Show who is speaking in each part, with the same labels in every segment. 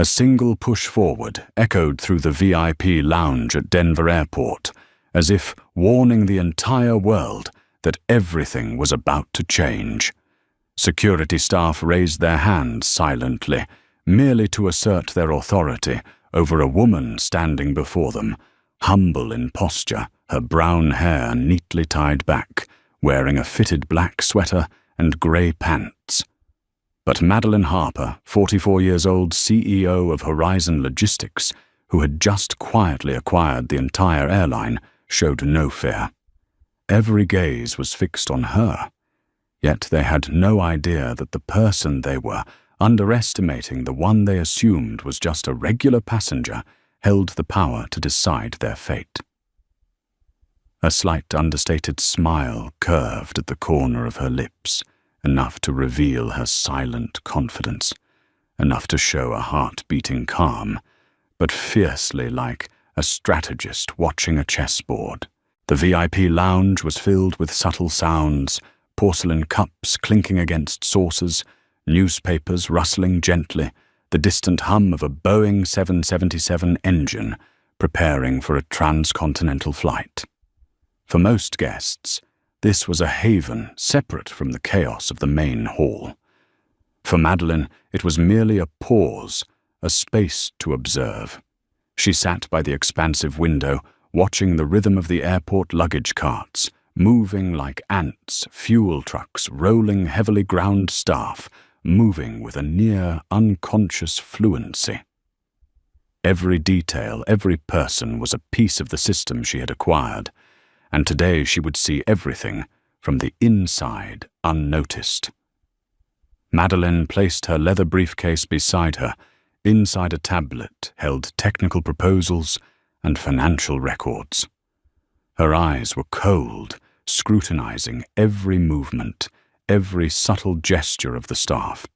Speaker 1: A single push forward echoed through the VIP lounge at Denver Airport, as if warning the entire world that everything was about to change. Security staff raised their hands silently, merely to assert their authority over a woman standing before them, humble in posture, her brown hair neatly tied back, wearing a fitted black sweater and grey pants. But Madeline Harper, 44 years old, CEO of Horizon Logistics, who had just quietly acquired the entire airline, showed no fear. Every gaze was fixed on her, yet they had no idea that the person they were underestimating, the one they assumed was just a regular passenger, held the power to decide their fate. A slight understated smile curved at the corner of her lips, enough to reveal her silent confidence, enough to show a heart-beating calm, but fiercely like a strategist watching a chessboard. The VIP lounge was filled with subtle sounds, porcelain cups clinking against saucers, newspapers rustling gently, the distant hum of a Boeing 777 engine preparing for a transcontinental flight. For most guests, this was a haven separate from the chaos of the main hall. For Madeline, it was merely a pause, a space to observe. She sat by the expansive window, watching the rhythm of the airport luggage carts, moving like ants, fuel trucks rolling heavily ground staff, moving with a near unconscious fluency. Every detail, every person was a piece of the system she had acquired, and today she would see everything from the inside unnoticed. Madeline placed her leather briefcase beside her. Inside a tablet held technical proposals and financial records. Her eyes were cold, scrutinizing every movement, every subtle gesture of the staff.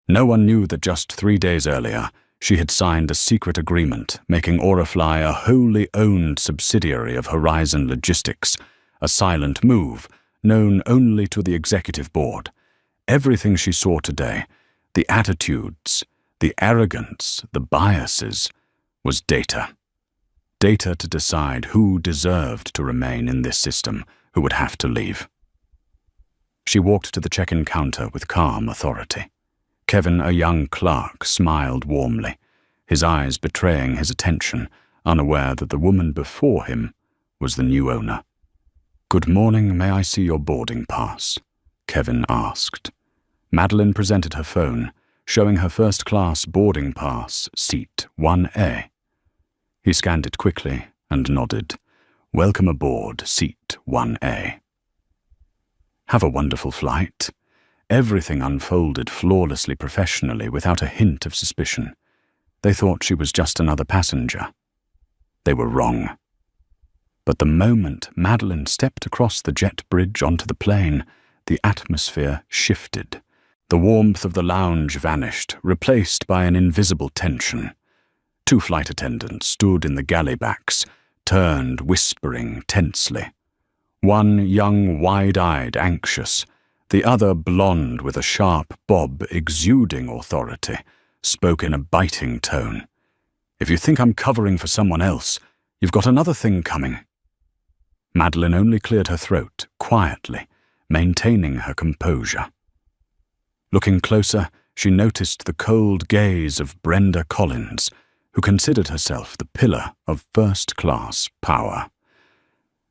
Speaker 1: No one knew that just 3 days earlier, she had signed a secret agreement making Aurafly a wholly owned subsidiary of Horizon Logistics, a silent move known only to the executive board. Everything she saw today, the attitudes, the arrogance, the biases, was data. Data to decide who deserved to remain in this system, who would have to leave. She walked to the check-in counter with calm authority. Kevin, a young clerk, smiled warmly, his eyes betraying his attention, unaware that the woman before him was the new owner. "Good morning, may I see your boarding pass?" Kevin asked. Madeline presented her phone, showing her first-class boarding pass, seat 1A. He scanned it quickly and nodded. "Welcome aboard, seat 1A." "Have a wonderful flight." Everything unfolded flawlessly professionally without a hint of suspicion. They thought she was just another passenger. They were wrong. But the moment Madeline stepped across the jet bridge onto the plane, the atmosphere shifted. The warmth of the lounge vanished, replaced by an invisible tension. 2 flight attendants stood in the galley backs, turned, whispering tensely. One young, wide-eyed, anxious, the other blonde with a sharp bob exuding authority, spoke in a biting tone. "If you think I'm covering for someone else, you've got another thing coming." Madeline only cleared her throat, quietly, maintaining her composure. Looking closer, she noticed the cold gaze of Brenda Collins, who considered herself the pillar of first-class power.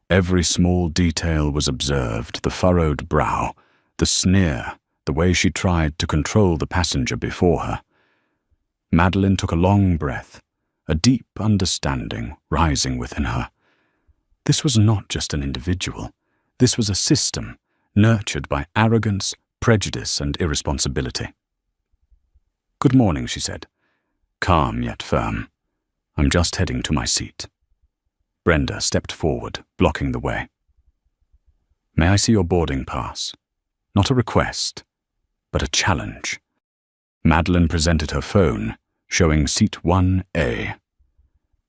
Speaker 1: Every small detail was observed, the furrowed brow, the sneer, the way she tried to control the passenger before her. Madeline took a long breath, a deep understanding rising within her. This was not just an individual. This was a system, nurtured by arrogance, prejudice, and irresponsibility. "Good morning," she said, calm yet firm. "I'm just heading to my seat." Brenda stepped forward, blocking the way. "May I see your boarding pass?" Not a request, but a challenge. Madeline presented her phone, showing seat 1A.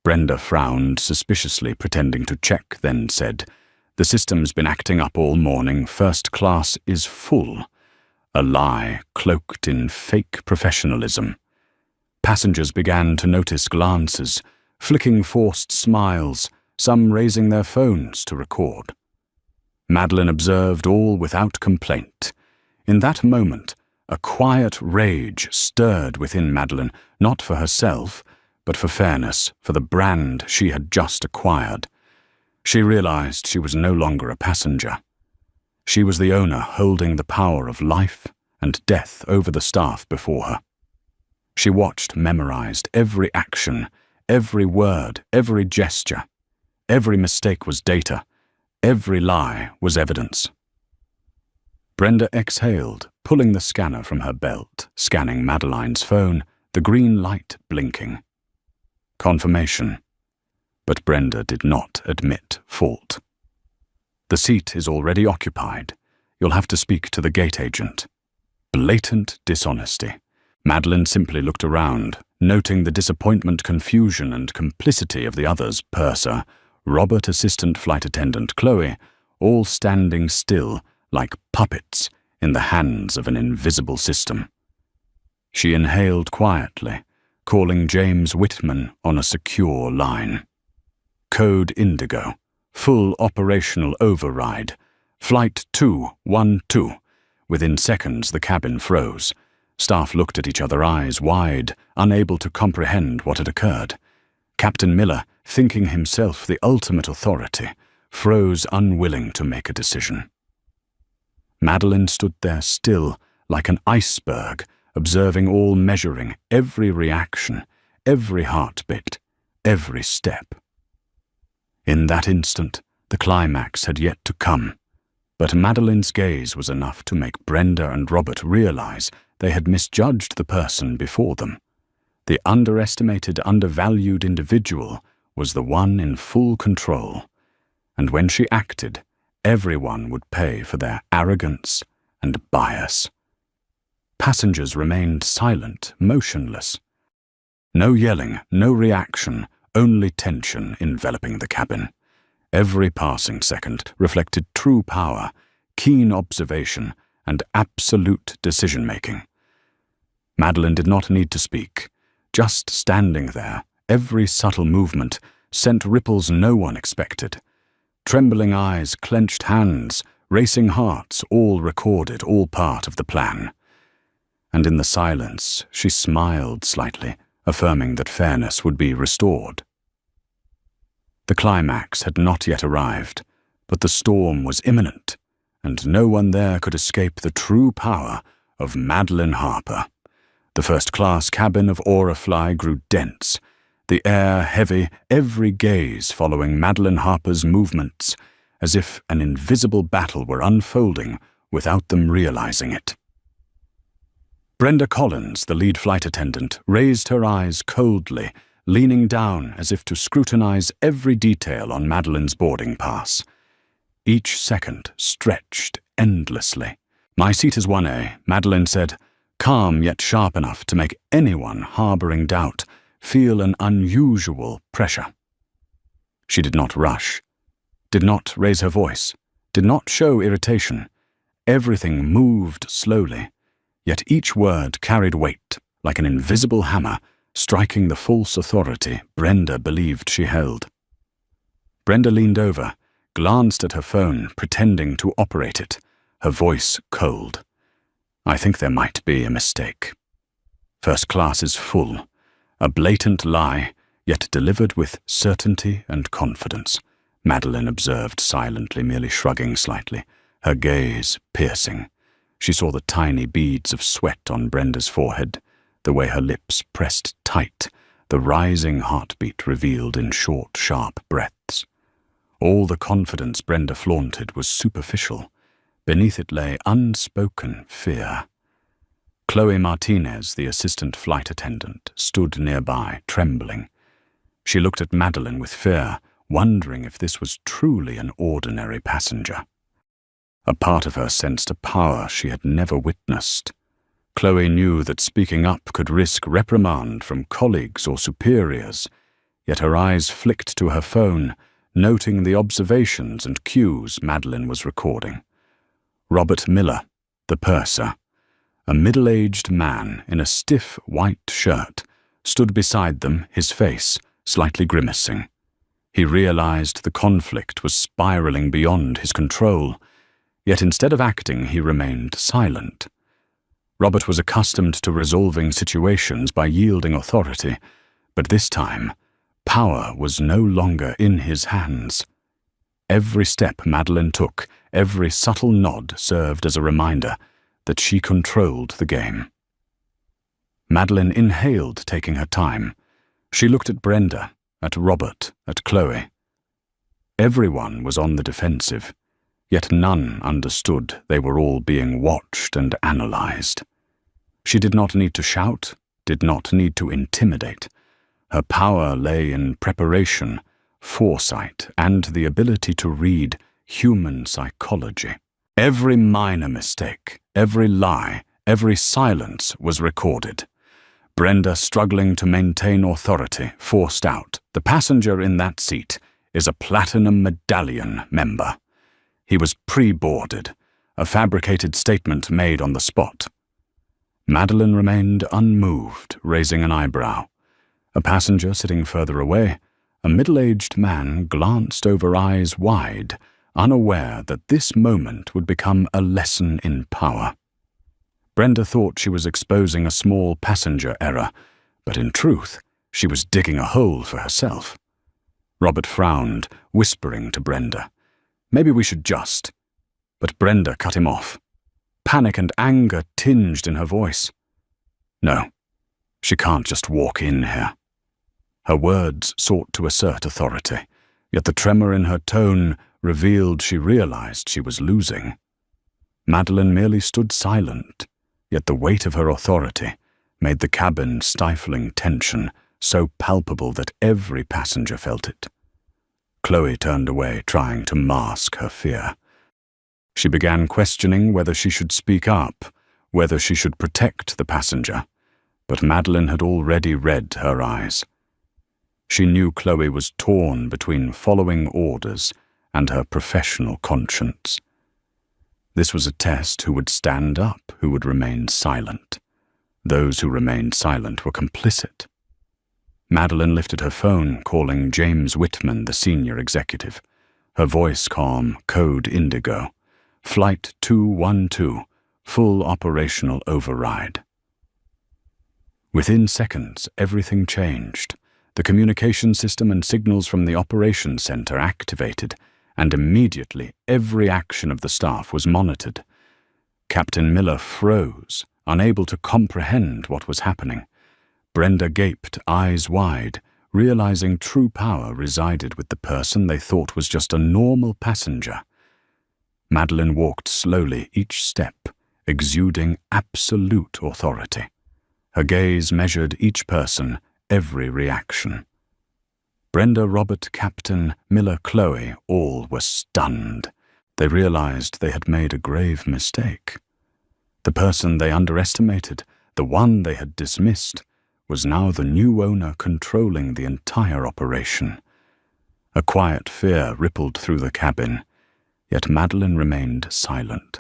Speaker 1: Brenda frowned suspiciously, pretending to check, then said, "The system's been acting up all morning. First class is full." A lie cloaked in fake professionalism. Passengers began to notice glances, flicking forced smiles, some raising their phones to record. Madeline observed all without complaint. In that moment, a quiet rage stirred within Madeline, not for herself, but for fairness, for the brand she had just acquired. She realized she was no longer a passenger. She was the owner holding the power of life and death over the staff before her. She watched, memorized every action, every word, every gesture. Every mistake was data. Every lie was evidence. Brenda exhaled, pulling the scanner from her belt, scanning Madeline's phone, the green light blinking. Confirmation. But Brenda did not admit fault. The seat is already occupied. You'll have to speak to the gate agent. Blatant dishonesty. Madeline simply looked around, noting the disappointment, confusion, and complicity of the others, purser, Robert, assistant flight attendant Chloe, all standing still like puppets in the hands of an invisible system. She inhaled quietly, calling James Whitman on a secure line. Code Indigo, full operational override, Flight 212. Within seconds the cabin froze. Staff looked at each other, eyes wide, unable to comprehend what had occurred. Captain Miller, thinking himself the ultimate authority, froze, unwilling to make a decision. Madeline stood there still, like an iceberg, observing all, measuring every reaction, every heartbeat, every step. In that instant, the climax had yet to come, but Madeline's gaze was enough to make Brenda and Robert realize they had misjudged the person before them. The underestimated, undervalued individual was the one in full control, and when she acted, everyone would pay for their arrogance and bias. Passengers remained silent, motionless. No yelling, no reaction, only tension enveloping the cabin. Every passing second reflected true power, keen observation, and absolute decision-making. Madeline did not need to speak. Just standing there, every subtle movement sent ripples no one expected. Trembling eyes, clenched hands, racing hearts, all recorded, all part of the plan. And in the silence, she smiled slightly, affirming that fairness would be restored. The climax had not yet arrived, but the storm was imminent, and no one there could escape the true power of Madeline Harper. The first-class cabin of Aurafly grew dense, the air heavy, every gaze following Madeline Harper's movements, as if an invisible battle were unfolding without them realizing it. Brenda Collins, the lead flight attendant, raised her eyes coldly, leaning down as if to scrutinize every detail on Madeline's boarding pass. Each second stretched endlessly. "My seat is 1A," Madeline said, calm yet sharp enough to make anyone harboring doubt feel an unusual pressure. She did not rush, did not raise her voice, did not show irritation. Everything moved slowly, yet each word carried weight, like an invisible hammer, striking the false authority Brenda believed she held. Brenda leaned over, glanced at her phone, pretending to operate it, her voice cold. "I think there might be a mistake. First class is full, a blatant lie, yet delivered with certainty and confidence," Madeline observed silently, merely shrugging slightly, her gaze piercing. She saw the tiny beads of sweat on Brenda's forehead, the way her lips pressed tight, the rising heartbeat revealed in short, sharp breaths. All the confidence Brenda flaunted was superficial. Beneath it lay unspoken fear. Chloe Martinez, the assistant flight attendant, stood nearby, trembling. She looked at Madeline with fear, wondering if this was truly an ordinary passenger. A part of her sensed a power she had never witnessed. Chloe knew that speaking up could risk reprimand from colleagues or superiors, yet her eyes flicked to her phone, noting the observations and cues Madeline was recording. Robert Miller, the purser, a middle-aged man in a stiff white shirt, stood beside them, his face slightly grimacing. He realized the conflict was spiraling beyond his control, yet instead of acting, he remained silent. Robert was accustomed to resolving situations by yielding authority, but this time, power was no longer in his hands. Every step Madeline took, every subtle nod served as a reminder that she controlled the game. Madeline inhaled, taking her time. She looked at Brenda, at Robert, at Chloe. Everyone was on the defensive, yet none understood they were all being watched and analyzed. She did not need to shout, did not need to intimidate. Her power lay in preparation, foresight, and the ability to read human psychology. Every minor mistake, every lie, every silence was recorded. Brenda, struggling to maintain authority, forced out, "The passenger in that seat is a Platinum Medallion member." He was pre-boarded, a fabricated statement made on the spot. Madeline remained unmoved, raising an eyebrow. A passenger sitting further away, a middle-aged man, glanced over eyes wide, unaware that this moment would become a lesson in power. Brenda thought she was exposing a small passenger error, but in truth, she was digging a hole for herself. Robert frowned, whispering to Brenda, "Maybe we should just..." But Brenda cut him off. Panic and anger tinged in her voice. "No, she can't just walk in here." Her words sought to assert authority, yet the tremor in her tone revealed she realized she was losing. Madeline merely stood silent, yet the weight of her authority made the cabin stifling tension so palpable that every passenger felt it. Chloe turned away, trying to mask her fear. She began questioning whether she should speak up, whether she should protect the passenger, but Madeline had already read her eyes. She knew Chloe was torn between following orders and her professional conscience. This was a test: who would stand up, who would remain silent. Those who remained silent were complicit. Madeline lifted her phone, calling James Whitman, the senior executive. Her voice calm, code indigo. Flight 212, full operational override. Within seconds, everything changed. The communication system and signals from the operations center activated, and immediately every action of the staff was monitored. Captain Miller froze, unable to comprehend what was happening. Brenda gaped, eyes wide, realizing true power resided with the person they thought was just a normal passenger. Madeline walked slowly each step, exuding absolute authority. Her gaze measured each person, every reaction. Brenda, Robert, Captain, Miller, Chloe, all were stunned. They realized they had made a grave mistake. The person they underestimated, the one they had dismissed, was now the new owner controlling the entire operation. A quiet fear rippled through the cabin, yet Madeline remained silent.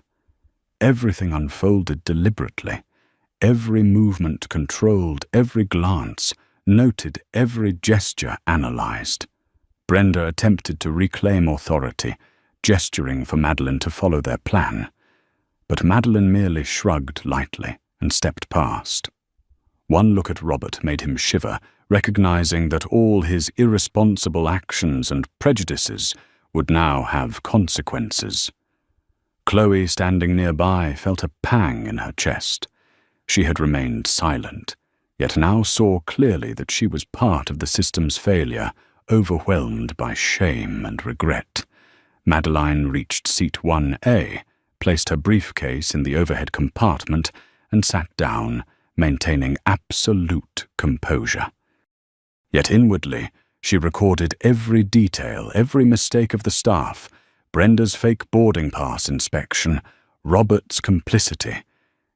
Speaker 1: Everything unfolded deliberately, every movement controlled, every glance noted, every gesture analyzed. Brenda attempted to reclaim authority, gesturing for Madeline to follow their plan, but Madeline merely shrugged lightly and stepped past. One look at Robert made him shiver, recognizing that all his irresponsible actions and prejudices would now have consequences. Chloe, standing nearby, felt a pang in her chest. She had remained silent, yet now saw clearly that she was part of the system's failure, overwhelmed by shame and regret. Madeline reached seat 1A, placed her briefcase in the overhead compartment, and sat down, maintaining absolute composure. Yet inwardly, she recorded every detail, every mistake of the staff, Brenda's fake boarding pass inspection, Robert's complicity,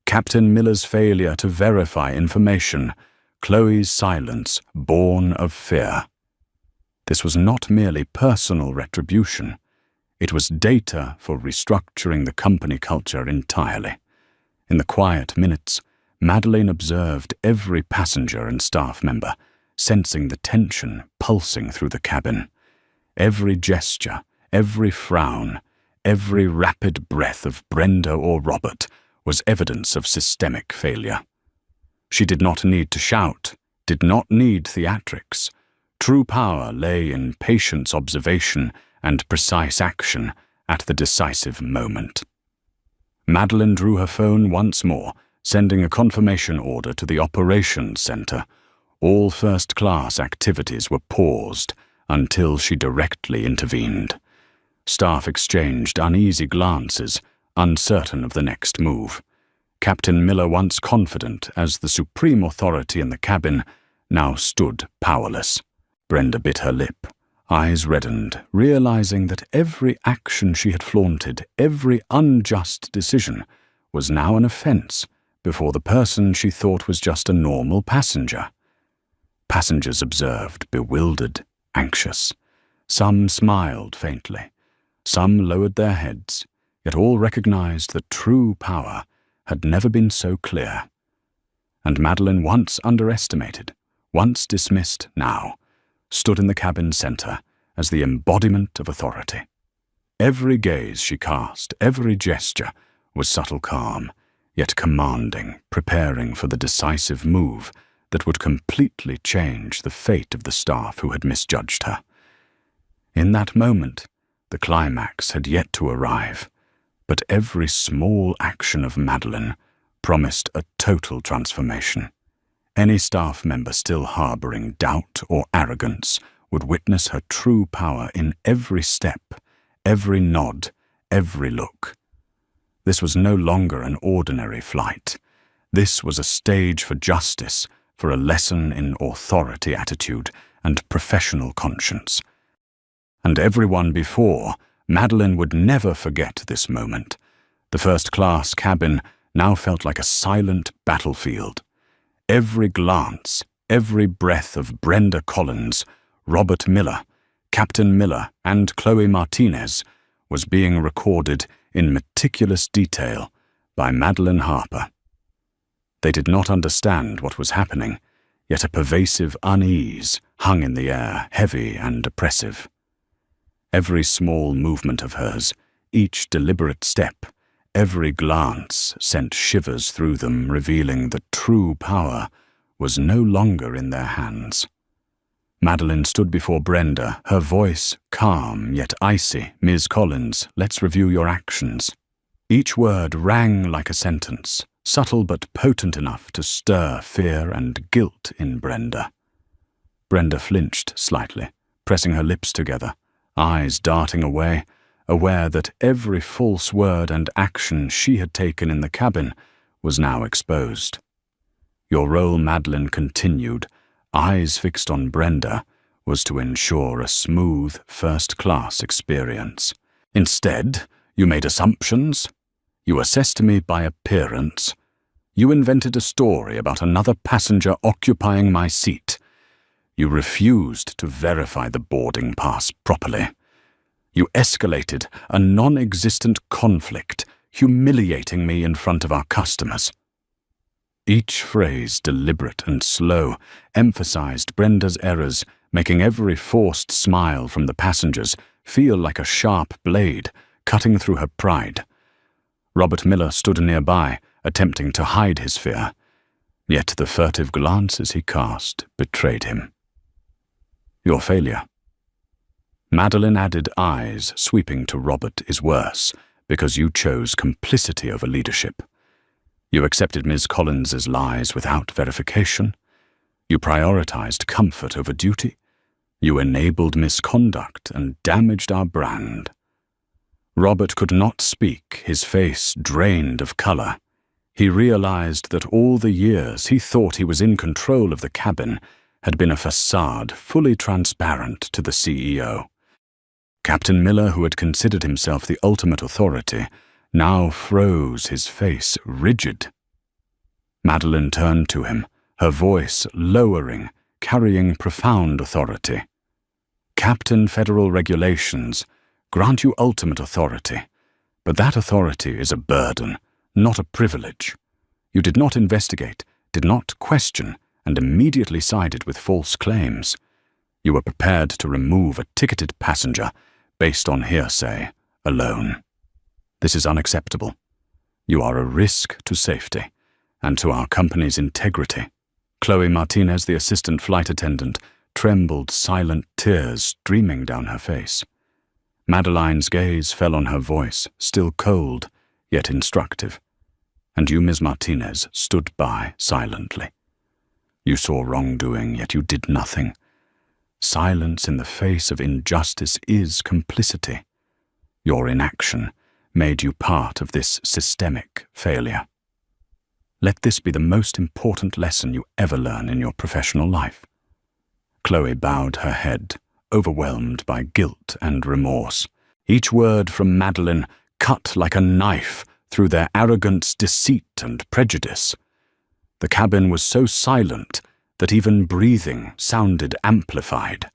Speaker 1: Captain Miller's failure to verify information, Chloe's silence born of fear. This was not merely personal retribution. It was data for restructuring the company culture entirely. In the quiet minutes, Madeleine observed every passenger and staff member, sensing the tension pulsing through the cabin. Every gesture, every frown, every rapid breath of Brenda or Robert was evidence of systemic failure. She did not need to shout, did not need theatrics. True power lay in patient observation and precise action at the decisive moment. Madeleine drew her phone once more, sending a confirmation order to the operations center. All first-class activities were paused until she directly intervened. Staff exchanged uneasy glances, uncertain of the next move. Captain Miller, once confident as the supreme authority in the cabin, now stood powerless. Brenda bit her lip, eyes reddened, realizing that every action she had flaunted, every unjust decision, was now an offense before the person she thought was just a normal passenger. Passengers observed, bewildered, anxious. Some smiled faintly. Some lowered their heads, yet all recognized that true power had never been so clear. And Madeleine, once underestimated, once dismissed now, stood in the cabin center as the embodiment of authority. Every gaze she cast, every gesture, was subtle calm, yet commanding, preparing for the decisive move that would completely change the fate of the staff who had misjudged her. In that moment, the climax had yet to arrive, but every small action of Madeleine promised a total transformation. Any staff member still harboring doubt or arrogance would witness her true power in every step, every nod, every look. This was no longer an ordinary flight. This was a stage for justice, for a lesson in authority attitude and professional conscience. And everyone before, Madeleine would never forget this moment. The first-class cabin now felt like a silent battlefield. Every glance, every breath of Brenda Collins, Robert Miller, Captain Miller, and Chloe Martinez was being recorded in meticulous detail by Madeleine Harper. They did not understand what was happening, yet a pervasive unease hung in the air, heavy and oppressive. Every small movement of hers, each deliberate step, every glance sent shivers through them, revealing that true power was no longer in their hands. Madeleine stood before Brenda, her voice calm yet icy. "Ms. Collins, let's review your actions." Each word rang like a sentence, subtle but potent enough to stir fear and guilt in Brenda. Brenda flinched slightly, pressing her lips together, eyes darting away, aware that every false word and action she had taken in the cabin was now exposed. Your role, Madeleine continued, eyes fixed on Brenda, was to ensure a smooth, first-class experience. Instead, you made assumptions. You assessed me by appearance. You invented a story about another passenger occupying my seat. You refused to verify the boarding pass properly. You escalated a non-existent conflict, humiliating me in front of our customers. Each phrase, deliberate and slow, emphasized Brenda's errors, making every forced smile from the passengers feel like a sharp blade cutting through her pride. Robert Miller stood nearby, attempting to hide his fear, yet the furtive glances he cast betrayed him. Your failure. Madeleine added, eyes sweeping to Robert, is worse, because you chose complicity over leadership. You accepted Ms. Collins's lies without verification. You prioritized comfort over duty. You enabled misconduct and damaged our brand. Robert could not speak, his face drained of color. He realized that all the years he thought he was in control of the cabin had been a facade fully transparent to the CEO. Captain Miller, who had considered himself the ultimate authority, now froze, his face rigid. Madeleine turned to him, her voice lowering, carrying profound authority. Captain, federal regulations grant you ultimate authority, but that authority is a burden, not a privilege. You did not investigate, did not question, and immediately sided with false claims. You were prepared to remove a ticketed passenger based on hearsay alone. This is unacceptable. You are a risk to safety and to our company's integrity. Chloe Martinez, the assistant flight attendant, trembled, silent tears streaming down her face. Madeline's gaze fell on her voice, still cold, yet instructive. And you, Ms. Martinez, stood by silently. You saw wrongdoing, yet you did nothing. Silence in the face of injustice is complicity. Your inaction made you part of this systemic failure. Let this be the most important lesson you ever learn in your professional life. Chloe bowed her head, overwhelmed by guilt and remorse. Each word from Madeline cut like a knife through their arrogance, deceit, and prejudice. The cabin was so silent that even breathing sounded amplified.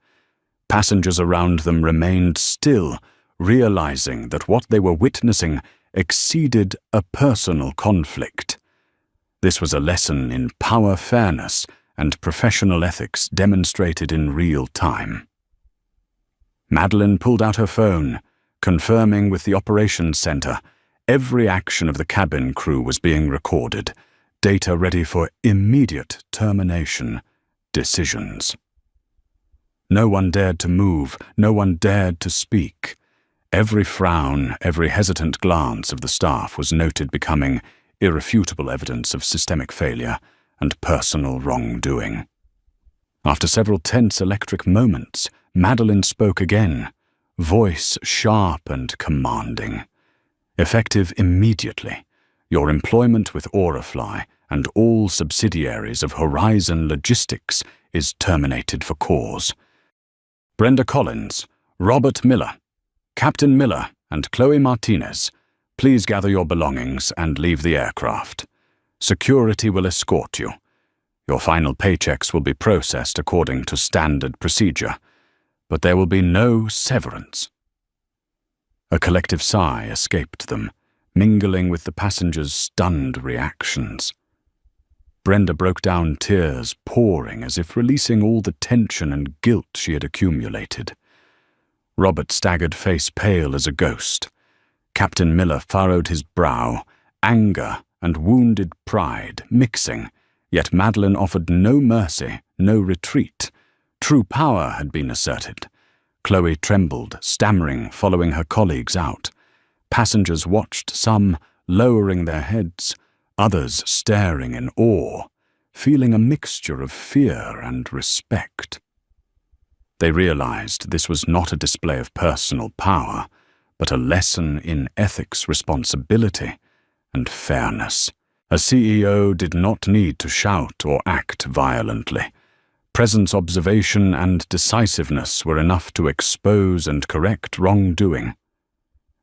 Speaker 1: Passengers around them remained still, realizing that what they were witnessing exceeded a personal conflict. This was a lesson in power fairness and professional ethics demonstrated in real time. Madeline pulled out her phone, confirming with the operations center every action of the cabin crew was being recorded, data ready for immediate termination decisions. No one dared to move, no one dared to speak. Every frown, every hesitant glance of the staff was noted, becoming irrefutable evidence of systemic failure and personal wrongdoing. After several tense electric moments, Madeline spoke again, voice sharp and commanding. Effective immediately, your employment with Aurafly and all subsidiaries of Horizon Logistics is terminated for cause. Brenda Collins, Robert Miller, Captain Miller, and Chloe Martinez, please gather your belongings and leave the aircraft. Security will escort you. Your final paychecks will be processed according to standard procedure, but there will be no severance. A collective sigh escaped them, mingling with the passengers' stunned reactions. Brenda broke down, tears pouring as if releasing all the tension and guilt she had accumulated. Robert staggered, face pale as a ghost. Captain Miller furrowed his brow, anger and wounded pride mixing, yet Madeline offered no mercy, no retreat. True power had been asserted. Chloe trembled, stammering, following her colleagues out. Passengers watched, some lowering their heads, others staring in awe, feeling a mixture of fear and respect. They realized this was not a display of personal power, but a lesson in ethics, responsibility, and fairness. A CEO did not need to shout or act violently. Presence, observation, and decisiveness were enough to expose and correct wrongdoing.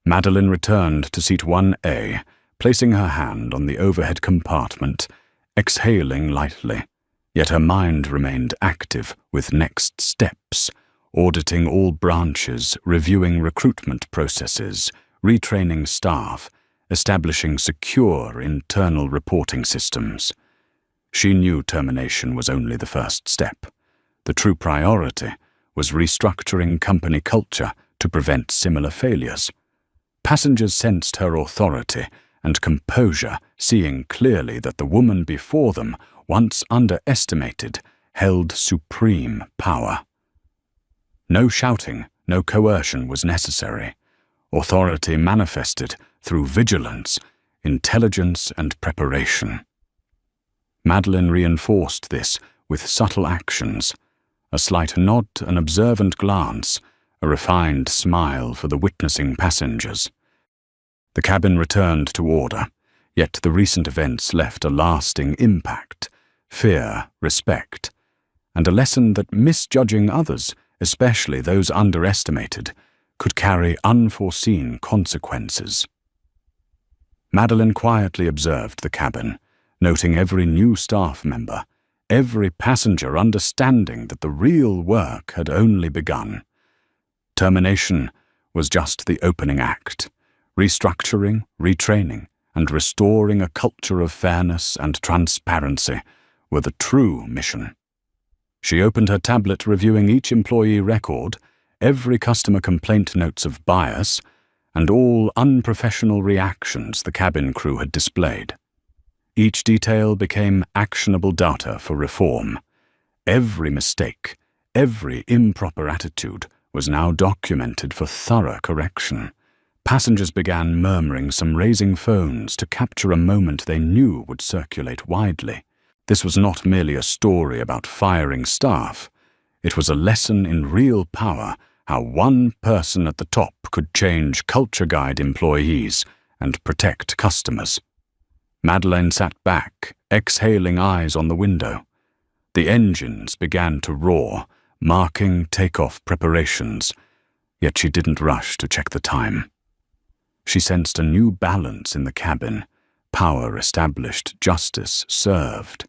Speaker 1: Madeline returned to seat 1A, placing her hand on the overhead compartment, exhaling lightly. Yet her mind remained active with next steps, auditing all branches, reviewing recruitment processes, retraining staff, establishing secure internal reporting systems. She knew termination was only the first step. The true priority was restructuring company culture to prevent similar failures. Passengers sensed her authority and composure, seeing clearly that the woman before them, once underestimated, held supreme power. No shouting, no coercion was necessary. Authority manifested through vigilance, intelligence, and preparation. Madeline reinforced this with subtle actions, a slight nod, an observant glance, a refined smile for the witnessing passengers. The cabin returned to order, yet the recent events left a lasting impact, fear, respect, and a lesson that misjudging others, especially those underestimated, could carry unforeseen consequences. Madeline quietly observed the cabin, noting every new staff member, every passenger understanding that the real work had only begun. Termination was just the opening act. Restructuring, retraining, and restoring a culture of fairness and transparency were the true mission. She opened her tablet, reviewing each employee record, every customer complaint notes of bias, and all unprofessional reactions the cabin crew had displayed. Each detail became actionable data for reform. Every mistake, every improper attitude was now documented for thorough correction. Passengers began murmuring, some raising phones to capture a moment they knew would circulate widely. This was not merely a story about firing staff. It was a lesson in real power, how one person at the top could change culture guide employees and protect customers. Madeleine sat back, exhaling, eyes on the window. The engines began to roar, marking takeoff preparations, yet she didn't rush to check the time. She sensed a new balance in the cabin. Power established, justice served.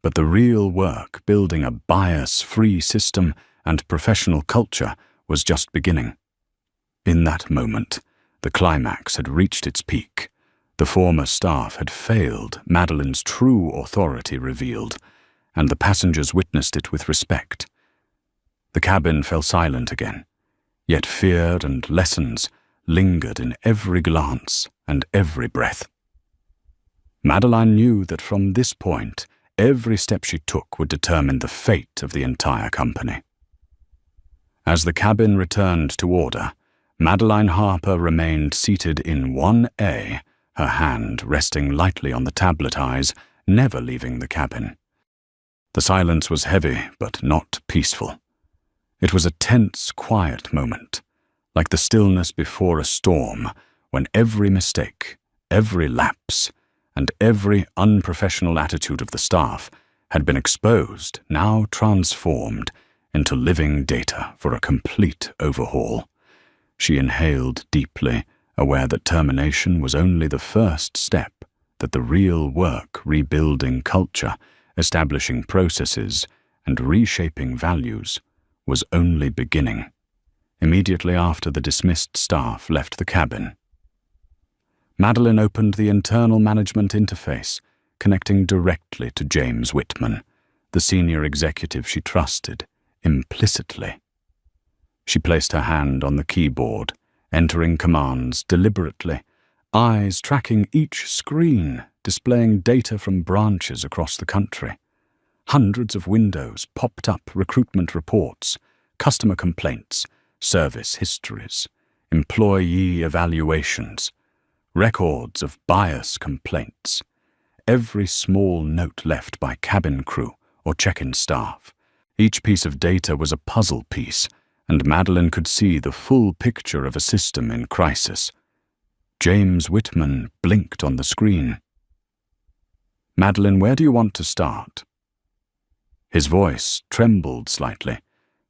Speaker 1: But the real work, building a bias-free system and professional culture, was just beginning. In that moment, the climax had reached its peak. The former staff had failed, Madeleine's true authority revealed, and the passengers witnessed it with respect. The cabin fell silent again, yet fear and lessons lingered in every glance and every breath. Madeleine knew that from this point, every step she took would determine the fate of the entire company. As the cabin returned to order, Madeleine Harper remained seated in 1A, her hand resting lightly on the tablet, eyes never leaving the cabin. The silence was heavy but not peaceful. It was a tense, quiet moment, like the stillness before a storm, when every mistake, every lapse, and every unprofessional attitude of the staff had been exposed, now transformed into living data for a complete overhaul. She inhaled deeply, aware that termination was only the first step, that the real work, rebuilding culture, establishing processes, and reshaping values, was only beginning. Immediately after the dismissed staff left the cabin, Madeleine opened the internal management interface, connecting directly to James Whitman, the senior executive she trusted implicitly. She placed her hand on the keyboard, entering commands deliberately, eyes tracking each screen, displaying data from branches across the country. Hundreds of windows popped up, recruitment reports, customer complaints, service histories, employee evaluations, records of bias complaints, every small note left by cabin crew or check-in staff. Each piece of data was a puzzle piece, and Madeleine could see the full picture of a system in crisis. James Whitman blinked on the screen. "Madeleine, where do you want to start?" His voice trembled slightly,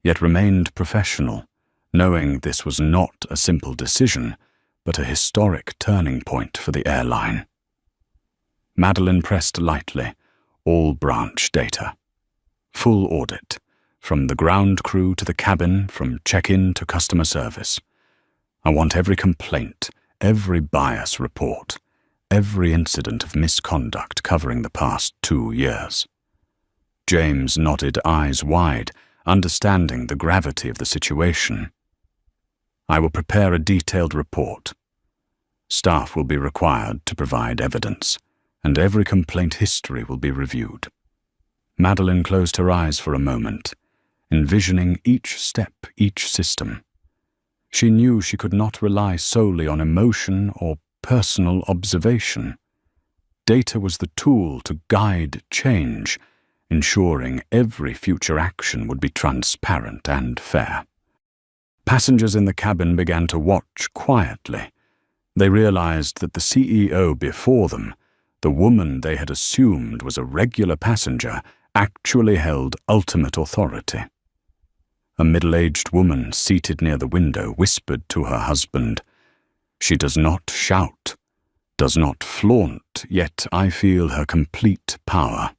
Speaker 1: yet remained professional, knowing this was not a simple decision, but a historic turning point for the airline. Madeleine pressed lightly, all branch data. Full audit, from the ground crew to the cabin, from check-in to customer service. I want every complaint, every bias report, every incident of misconduct covering the past 2 years. James nodded, eyes wide, understanding the gravity of the situation. I will prepare a detailed report. Staff will be required to provide evidence, and every complaint history will be reviewed. Madeleine closed her eyes for a moment, envisioning each step, each system. She knew she could not rely solely on emotion or personal observation. Data was the tool to guide change, ensuring every future action would be transparent and fair. Passengers in the cabin began to watch quietly. They realized that the CEO before them, the woman they had assumed was a regular passenger, actually held ultimate authority. A middle-aged woman seated near the window whispered to her husband, "She does not shout, does not flaunt, yet I feel her complete power."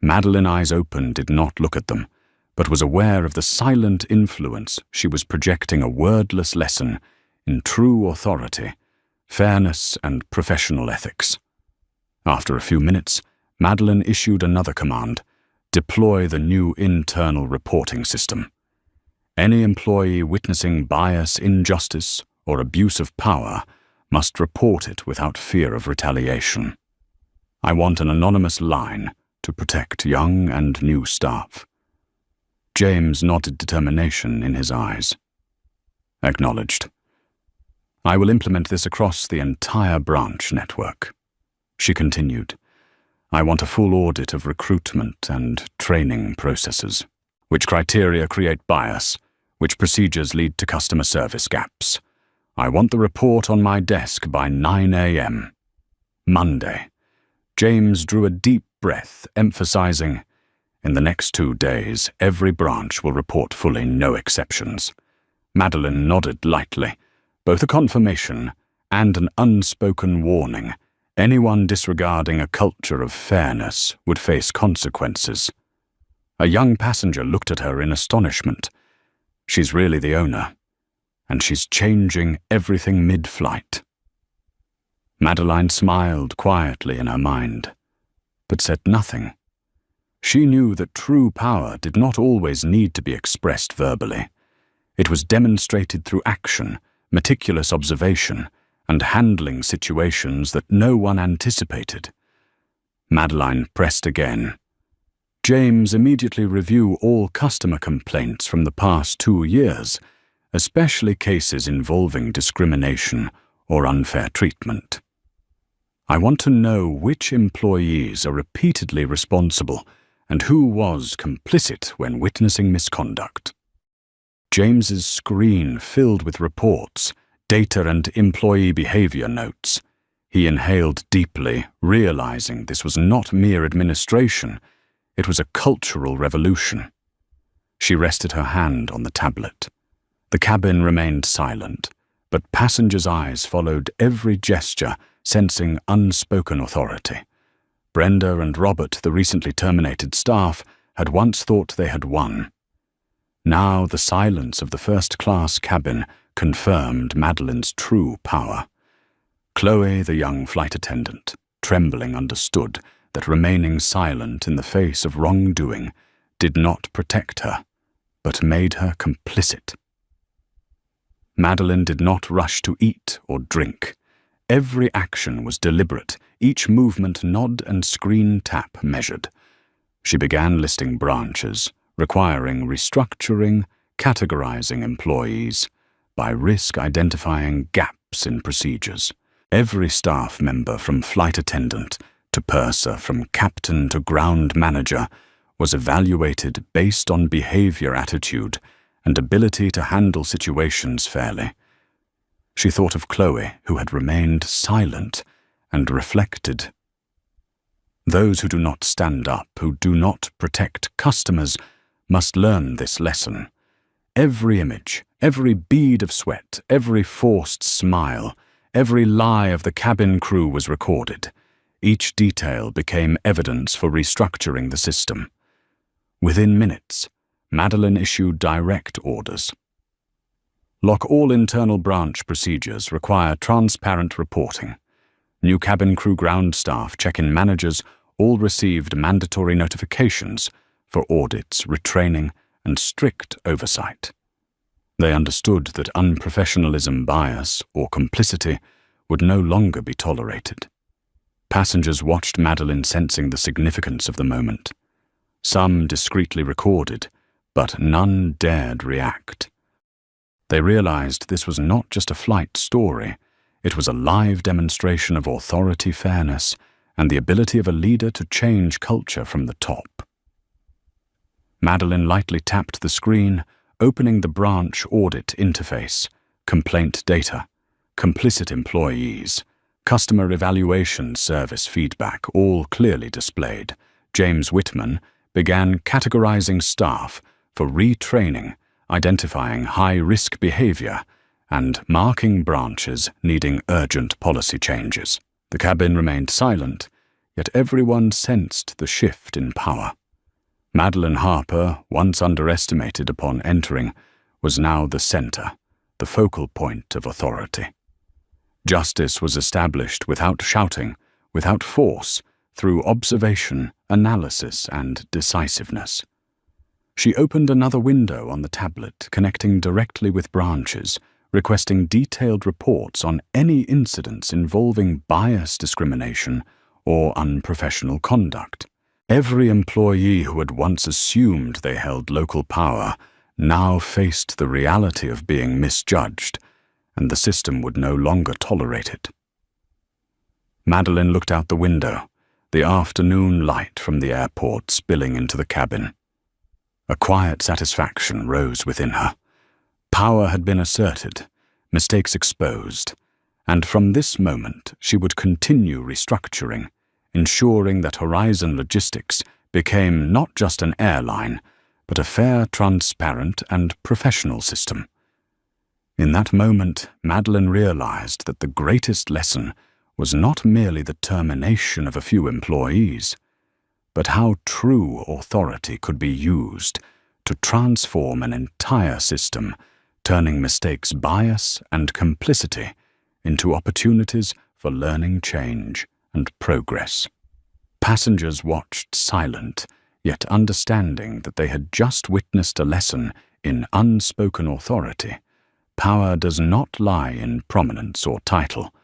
Speaker 1: Madeleine, eyes open, did not look at them, but was aware of the silent influence she was projecting, a wordless lesson in true authority, fairness and professional ethics. After a few minutes, Madeline issued another command: deploy the new internal reporting system. Any employee witnessing bias, injustice, or abuse of power must report it without fear of retaliation. I want an anonymous line to protect young and new staff. James nodded determination in his eyes. Acknowledged. I will implement this across the entire branch network. She continued. I want a full audit of recruitment and training processes. Which criteria create bias? Which procedures lead to customer service gaps? I want the report on my desk by 9 a.m. Monday. James drew a deep breath, emphasizing, in the next 2 days, every branch will report fully, no exceptions. Madeline nodded lightly, both a confirmation and an unspoken warning. Anyone disregarding a culture of fairness would face consequences. A young passenger looked at her in astonishment. She's really the owner, and she's changing everything mid-flight. Madeline smiled quietly in her mind, but said nothing. She knew that true power did not always need to be expressed verbally. It was demonstrated through action, meticulous observation, and handling situations that no one anticipated. Madeline pressed again. James immediately review all customer complaints from the past 2 years, especially cases involving discrimination or unfair treatment. I want to know which employees are repeatedly responsible and who was complicit when witnessing misconduct. James's screen filled with reports, data and employee behavior notes. He inhaled deeply, realizing this was not mere administration, it was a cultural revolution. She rested her hand on the tablet. The cabin remained silent, but passengers' eyes followed every gesture, sensing unspoken authority. Brenda and Robert, the recently terminated staff, had once thought they had won. Now the silence of the first-class cabin confirmed Madeline's true power. Chloe, the young flight attendant, trembling, understood that remaining silent in the face of wrongdoing did not protect her, but made her complicit. Madeline did not rush to eat or drink. Every action was deliberate, each movement, nod and screen tap measured. She began listing branches, requiring restructuring, categorizing employees, by risk identifying gaps in procedures. Every staff member, from flight attendant to purser, from captain to ground manager, was evaluated based on behavior, attitude, and ability to handle situations fairly. She thought of Chloe, who had remained silent, and reflected. Those who do not stand up, who do not protect customers, must learn this lesson. Every image, every bead of sweat, every forced smile, every lie of the cabin crew was recorded. Each detail became evidence for restructuring the system. Within minutes, Madeline issued direct orders. Lock all internal branch procedures, require transparent reporting. New cabin crew, ground staff, check-in managers all received mandatory notifications for audits, retraining, and strict oversight. They understood that unprofessionalism, bias, or complicity would no longer be tolerated. Passengers watched Madeline, sensing the significance of the moment. Some discreetly recorded, but none dared react. They realized this was not just a flight story, it was a live demonstration of authority, fairness, and the ability of a leader to change culture from the top. Madeline lightly tapped the screen, opening the branch audit interface, complaint data, complicit employees, customer evaluation service feedback, all clearly displayed. James Whitman began categorizing staff for retraining, identifying high-risk behavior, and marking branches needing urgent policy changes. The cabin remained silent, yet everyone sensed the shift in power. Madeline Harper, once underestimated upon entering, was now the center, the focal point of authority. Justice was established without shouting, without force, through observation, analysis, and decisiveness. She opened another window on the tablet, connecting directly with branches, requesting detailed reports on any incidents involving bias discrimination or unprofessional conduct. Every employee who had once assumed they held local power now faced the reality of being misjudged, and the system would no longer tolerate it. Madeline looked out the window, the afternoon light from the airport spilling into the cabin. A quiet satisfaction rose within her. Power had been asserted, mistakes exposed, and from this moment she would continue restructuring, ensuring that Horizon Logistics became not just an airline, but a fair, transparent, and professional system. In that moment, Madeline realized that the greatest lesson was not merely the termination of a few employees, but how true authority could be used to transform an entire system, turning mistakes, bias, and complicity into opportunities for learning, change, and progress. Passengers watched silent, yet understanding that they had just witnessed a lesson in unspoken authority. Power does not lie in prominence or title,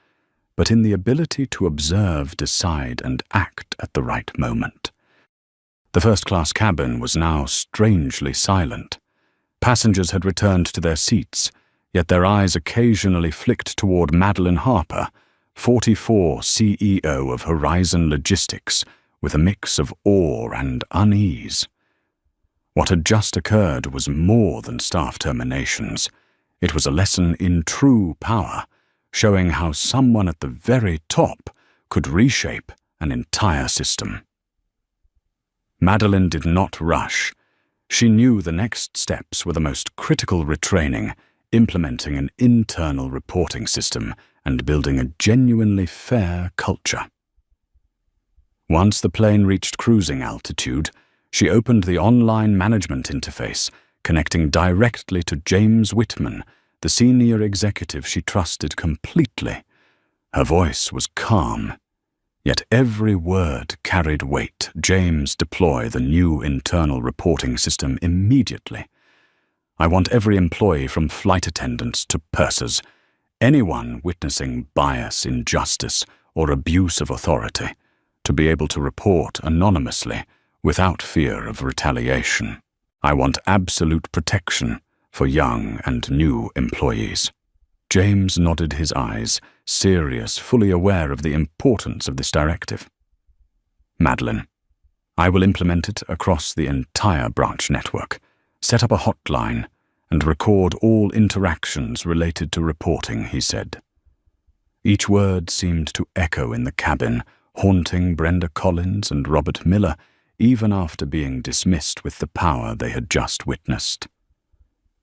Speaker 1: but in the ability to observe, decide, and act at the right moment. The first-class cabin was now strangely silent. Passengers had returned to their seats, yet their eyes occasionally flicked toward Madeline Harper, 44 CEO of Horizon Logistics, with a mix of awe and unease. What had just occurred was more than staff terminations. It was a lesson in true power, showing how someone at the very top could reshape an entire system. Madeline did not rush. She knew the next steps were the most critical retraining, implementing an internal reporting system and building a genuinely fair culture. Once the plane reached cruising altitude, she opened the online management interface, connecting directly to James Whitman, the senior executive she trusted completely. Her voice was calm, yet every word carried weight. James, deploy the new internal reporting system immediately. I want every employee from flight attendants to pursers, anyone witnessing bias, injustice, or abuse of authority, to be able to report anonymously without fear of retaliation. I want absolute protection for young and new employees. James nodded his eyes, serious, fully aware of the importance of this directive. Madeline, I will implement it across the entire branch network, set up a hotline, and record all interactions related to reporting, he said. Each word seemed to echo in the cabin, haunting Brenda Collins and Robert Miller, even after being dismissed with the power they had just witnessed.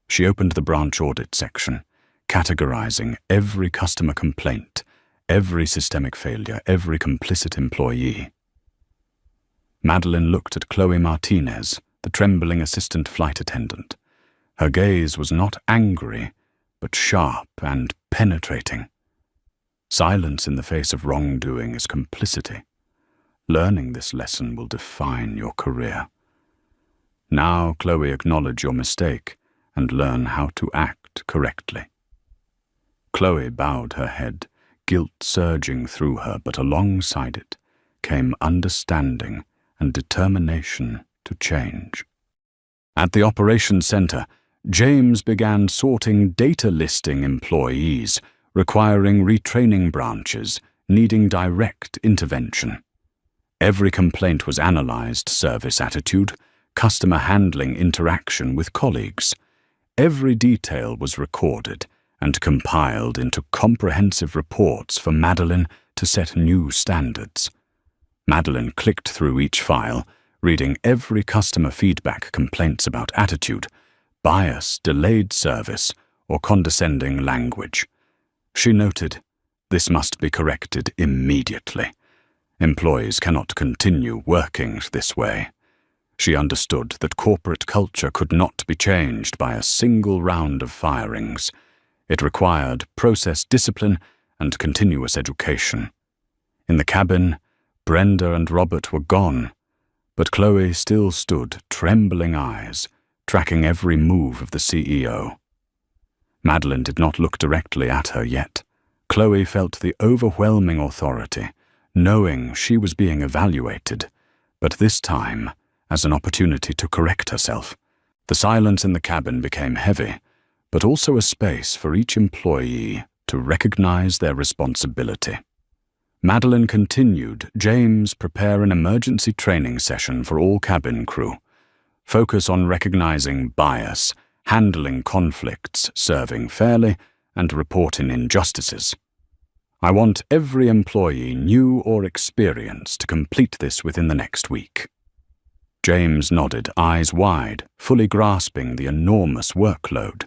Speaker 1: She opened the branch audit section, categorizing every customer complaint, every systemic failure, every complicit employee. Madeline looked at Chloe Martinez, the trembling assistant flight attendant. Her gaze was not angry, but sharp and penetrating. Silence in the face of wrongdoing is complicity. Learning this lesson will define your career. Now, Chloe, acknowledge your mistake and learn how to act correctly. Chloe bowed her head, guilt surging through her, but alongside it came understanding and determination to change. At the operations center, James began sorting data listing employees, requiring retraining branches, needing direct intervention. Every complaint was analyzed: service attitude, customer handling, interaction with colleagues. Every detail was recorded and compiled into comprehensive reports for Madeline to set new standards. Madeline clicked through each file, reading every customer feedback, complaints about attitude, bias, delayed service, or condescending language. She noted, this must be corrected immediately. Employees cannot continue working this way. She understood that corporate culture could not be changed by a single round of firings. It required process discipline and continuous education. In the cabin, Brenda and Robert were gone, but Chloe still stood, trembling eyes, tracking every move of the CEO. Madeline did not look directly at her yet. Chloe felt the overwhelming authority, knowing she was being evaluated, but this time as an opportunity to correct herself. The silence in the cabin became heavy, but also a space for each employee to recognize their responsibility. Madeline continued, "James, prepare an emergency training session for all cabin crew. Focus on recognizing bias, handling conflicts, serving fairly, and reporting injustices. I want every employee, new or experienced, to complete this within the next week." James nodded, eyes wide, fully grasping the enormous workload.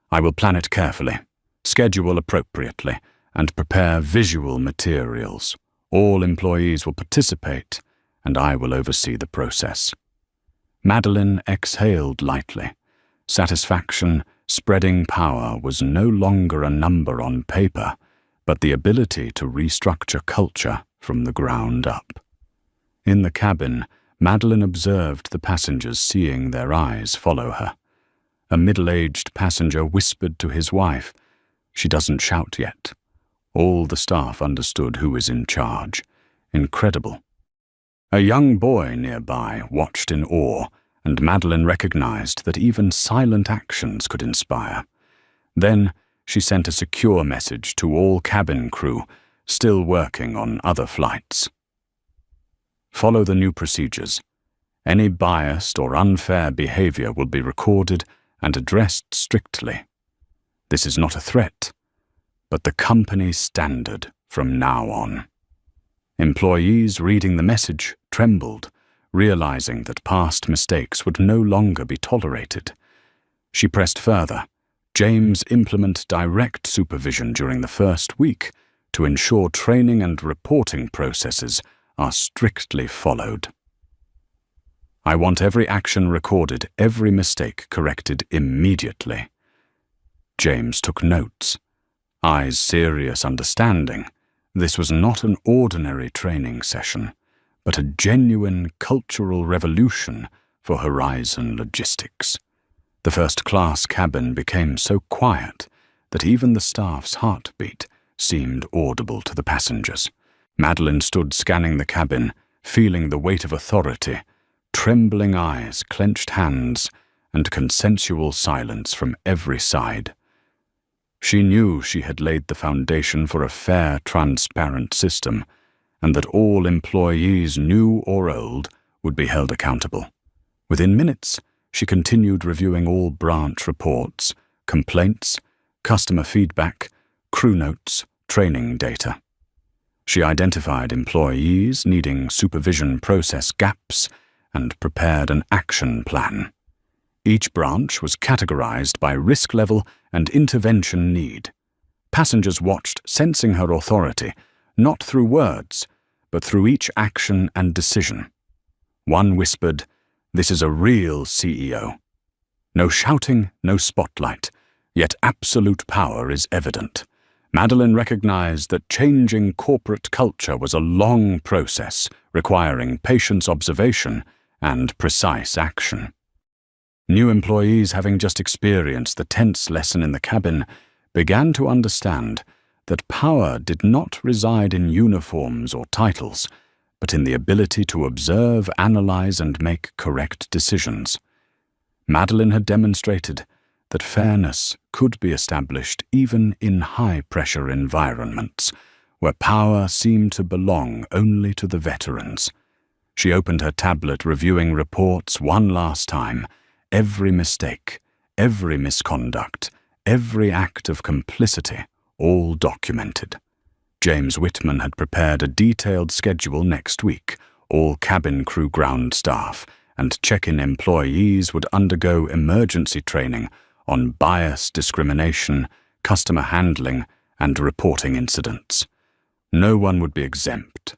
Speaker 1: "I will plan it carefully, schedule appropriately, and prepare visual materials. All employees will participate, and I will oversee the process." Madeline exhaled lightly. Satisfaction, spreading power was no longer a number on paper, but the ability to restructure culture from the ground up. In the cabin, Madeline observed the passengers, seeing their eyes follow her. A middle-aged passenger whispered to his wife, "She doesn't shout yet." All the staff understood who was in charge. Incredible. A young boy nearby watched in awe, and Madeline recognized that even silent actions could inspire. Then she sent a secure message to all cabin crew still working on other flights. "Follow the new procedures. Any biased or unfair behavior will be recorded and addressed strictly. This is not a threat, but the company standard from now on." Employees reading the message trembled, realizing that past mistakes would no longer be tolerated. She pressed further. "James, implement direct supervision during the first week to ensure training and reporting processes are strictly followed. I want every action recorded, every mistake corrected immediately." James took notes, eyes serious, understanding. This was not an ordinary training session, but a genuine cultural revolution for Horizon Logistics. The first-class cabin became so quiet that even the staff's heartbeat seemed audible to the passengers. Madeline stood scanning the cabin, feeling the weight of authority, trembling eyes, clenched hands, and consensual silence from every side. She knew she had laid the foundation for a fair, transparent system, and that all employees, new or old, would be held accountable. Within minutes, she continued reviewing all branch reports, complaints, customer feedback, crew notes, training data. She identified employees needing supervision process gaps and prepared an action plan. Each branch was categorized by risk level and intervention need. Passengers watched, sensing her authority, not through words, but through each action and decision. One whispered, "This is a real CEO." No shouting, no spotlight, yet absolute power is evident. Madeline recognized that changing corporate culture was a long process, requiring patient observation and precise action. New employees, having just experienced the tense lesson in the cabin, began to understand that power did not reside in uniforms or titles, but in the ability to observe, analyze, and make correct decisions. Madeline had demonstrated that fairness could be established even in high-pressure environments, where power seemed to belong only to the veterans. She opened her tablet, reviewing reports one last time, every mistake, every misconduct, every act of complicity, all documented. James Whitman had prepared a detailed schedule next week. All cabin crew, ground staff, and check-in employees would undergo emergency training on bias, discrimination, customer handling, and reporting incidents. No one would be exempt.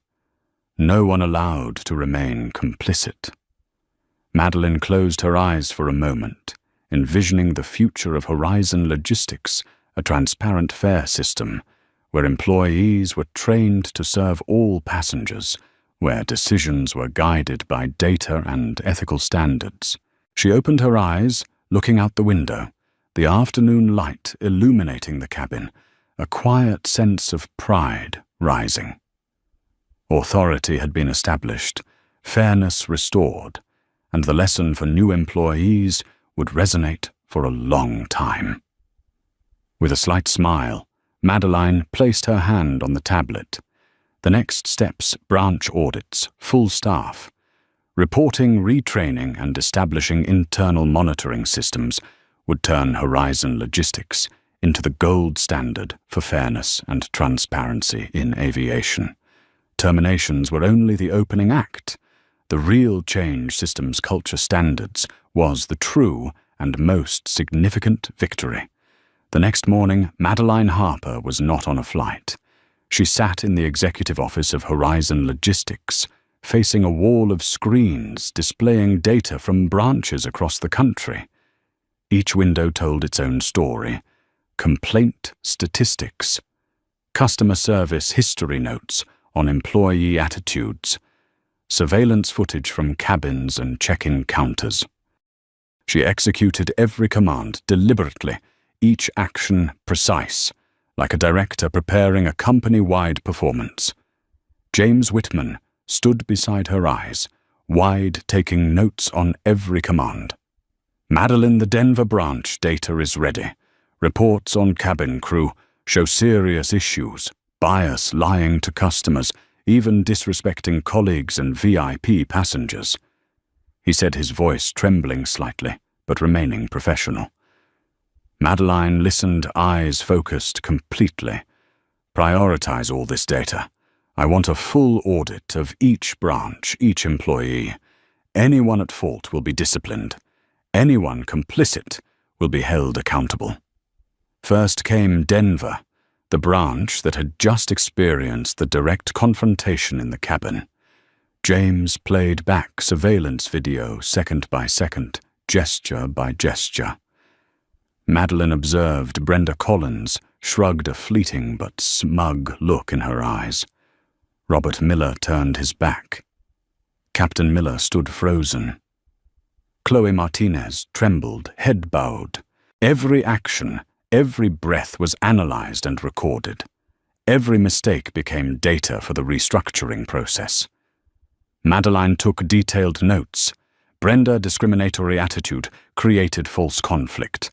Speaker 1: No one allowed to remain complicit. Madeline closed her eyes for a moment, envisioning the future of Horizon Logistics, a transparent fare system where employees were trained to serve all passengers, where decisions were guided by data and ethical standards. She opened her eyes, looking out the window, the afternoon light illuminating the cabin, a quiet sense of pride rising. Authority had been established, fairness restored, and the lesson for new employees would resonate for a long time. With a slight smile, Madeline placed her hand on the tablet. The next steps: branch audits, full staff, reporting, retraining, and establishing internal monitoring systems would turn Horizon Logistics into the gold standard for fairness and transparency in aviation. Terminations were only the opening act. The real change systems culture standards was the true and most significant victory. The next morning, Madeline Harper was not on a flight. She sat in the executive office of Horizon Logistics, facing a wall of screens displaying data from branches across the country. Each window told its own story: complaint statistics, customer service history notes on employee attitudes, surveillance footage from cabins and check-in counters. She executed every command deliberately, each action precise, like a director preparing a company-wide performance. James Whitman stood beside her eyes, wide, taking notes on every command. Madeline, the Denver branch data is ready. Reports on cabin crew show serious issues, bias, lying to customers, even disrespecting colleagues and VIP passengers. He said, his voice trembling slightly, but remaining professional. Madeline listened, eyes focused completely. Prioritize all this data. I want a full audit of each branch, each employee. Anyone at fault will be disciplined. Anyone complicit will be held accountable. First came Denver, the branch that had just experienced the direct confrontation in the cabin. James played back surveillance video second by second, gesture by gesture. Madeline observed Brenda Collins, shrugged a fleeting but smug look in her eyes. Robert Miller turned his back. Captain Miller stood frozen. Chloe Martinez trembled, head bowed. Every action, every breath was analyzed and recorded. Every mistake became data for the restructuring process. Madeline took detailed notes. Brenda, discriminatory attitude, created false conflict.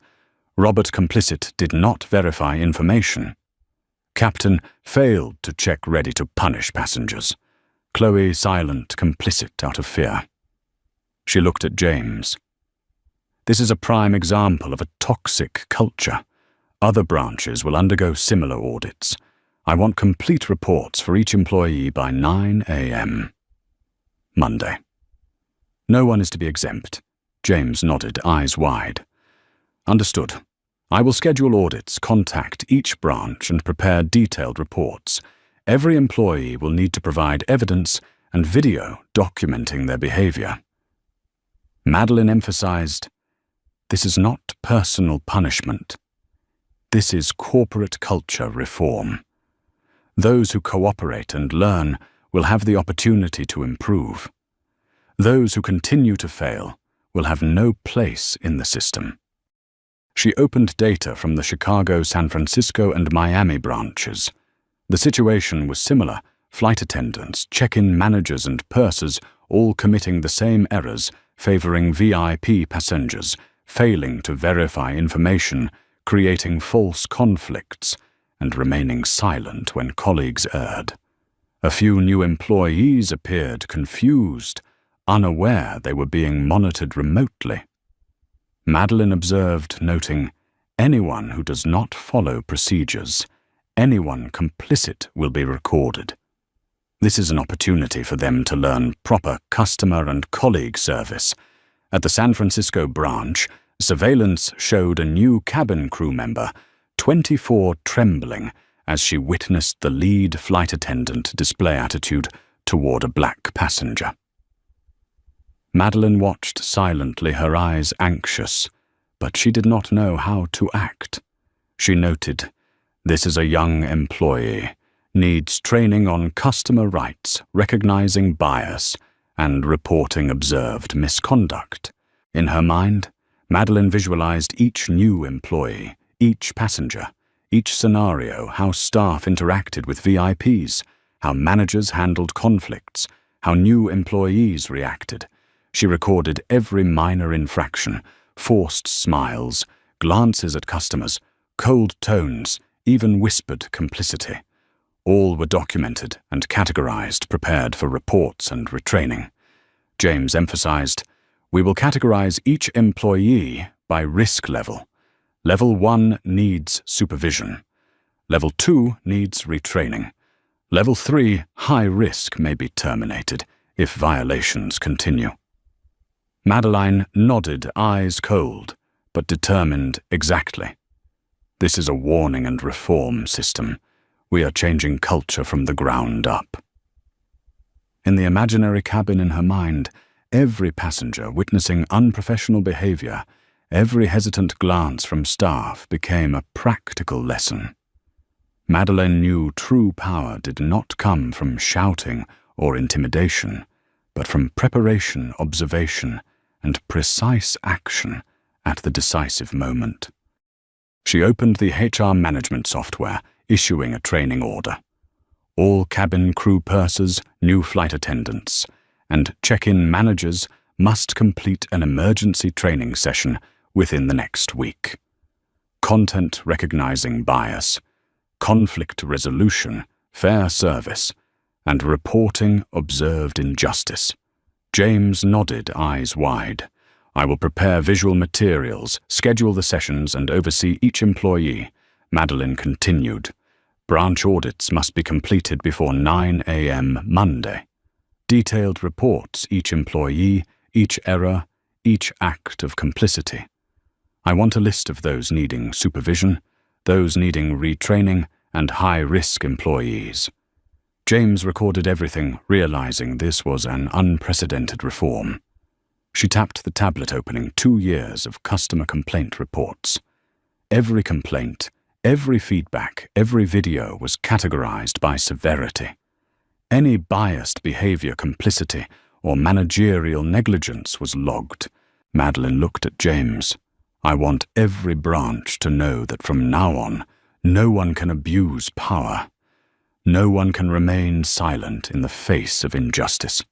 Speaker 1: Robert, complicit, did not verify information. Captain failed to check, ready to punish passengers. Chloe, silent, complicit out of fear. She looked at James. This is a prime example of a toxic culture. Other branches will undergo similar audits. I want complete reports for each employee by 9 a.m. Monday. No one is to be exempt. James nodded, eyes wide. Understood. I will schedule audits, contact each branch, and prepare detailed reports. Every employee will need to provide evidence and video documenting their behavior. Madeline emphasized, this is not personal punishment. This is corporate culture reform. Those who cooperate and learn will have the opportunity to improve. Those who continue to fail will have no place in the system. She opened data from the Chicago, San Francisco, and Miami branches. The situation was similar: flight attendants, check-in managers, and pursers all committing the same errors, favoring VIP passengers, failing to verify information, creating false conflicts, and remaining silent when colleagues erred. A few new employees appeared confused, unaware they were being monitored remotely. Madeline observed, noting, anyone who does not follow procedures, anyone complicit will be recorded. This is an opportunity for them to learn proper customer and colleague service. At the San Francisco branch, surveillance showed a new cabin crew member, 24, trembling as she witnessed the lead flight attendant display attitude toward a black passenger. Madeline watched silently, her eyes anxious, but she did not know how to act. She noted, This is a young employee, needs training on customer rights, recognizing bias, and reporting observed misconduct. In her mind, Madeline visualized each new employee, each passenger, each scenario, how staff interacted with VIPs, how managers handled conflicts, how new employees reacted. She recorded every minor infraction, forced smiles, glances at customers, cold tones, even whispered complicity. All were documented and categorized, prepared for reports and retraining. James emphasized, "We will categorize each employee by risk level. Level 1 needs supervision. Level 2 needs retraining. Level 3, high risk, may be terminated if violations continue." Madeline nodded, eyes cold, but determined exactly. This is a warning and reform system. We are changing culture from the ground up. In the imaginary cabin in her mind, every passenger witnessing unprofessional behavior, every hesitant glance from staff became a practical lesson. Madeline knew true power did not come from shouting or intimidation, but from preparation, observation, and precise action at the decisive moment. She opened the HR management software, issuing a training order. All cabin crew pursers, new flight attendants, and check-in managers must complete an emergency training session within the next week. Content recognizing bias, conflict resolution, fair service, and reporting observed injustice. James nodded, eyes wide. "I will prepare visual materials, schedule the sessions, and oversee each employee," Madeline continued. "Branch audits must be completed before 9 a.m. Monday. Detailed reports, each employee, each error, each act of complicity. I want a list of those needing supervision, those needing retraining, and high-risk employees." James recorded everything, realizing this was an unprecedented reform. She tapped the tablet, opening 2 years of customer complaint reports. Every complaint, every feedback, every video was categorized by severity. Any biased behavior, complicity, or managerial negligence was logged. Madeline looked at James. "I want every branch to know that from now on, no one can abuse power. No one can remain silent in the face of injustice.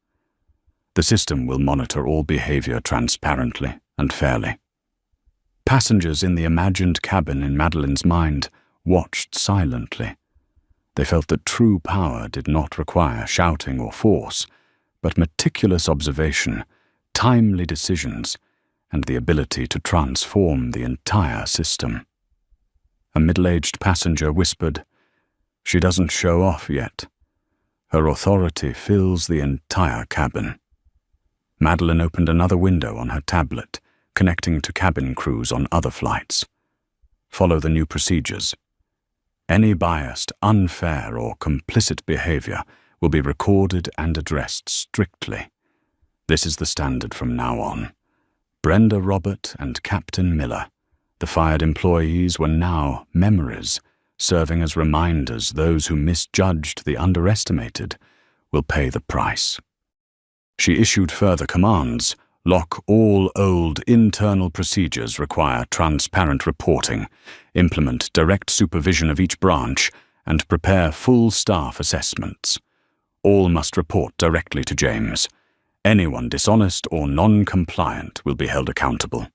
Speaker 1: The system will monitor all behavior transparently and fairly." Passengers in the imagined cabin in Madeline's mind watched silently. They felt that true power did not require shouting or force, but meticulous observation, timely decisions, and the ability to transform the entire system. A middle-aged passenger whispered, "She doesn't show off yet. Her authority fills the entire cabin." Madeline opened another window on her tablet, connecting to cabin crews on other flights. "Follow the new procedures. Any biased, unfair, or complicit behavior will be recorded and addressed strictly. This is the standard from now on." Brenda Robert and Captain Miller, the fired employees, were now memories, serving as reminders those who misjudged the underestimated will pay the price. She issued further commands. "Lock all old internal procedures, require transparent reporting, implement direct supervision of each branch, and prepare full staff assessments. All must report directly to James. Anyone dishonest or non-compliant will be held accountable."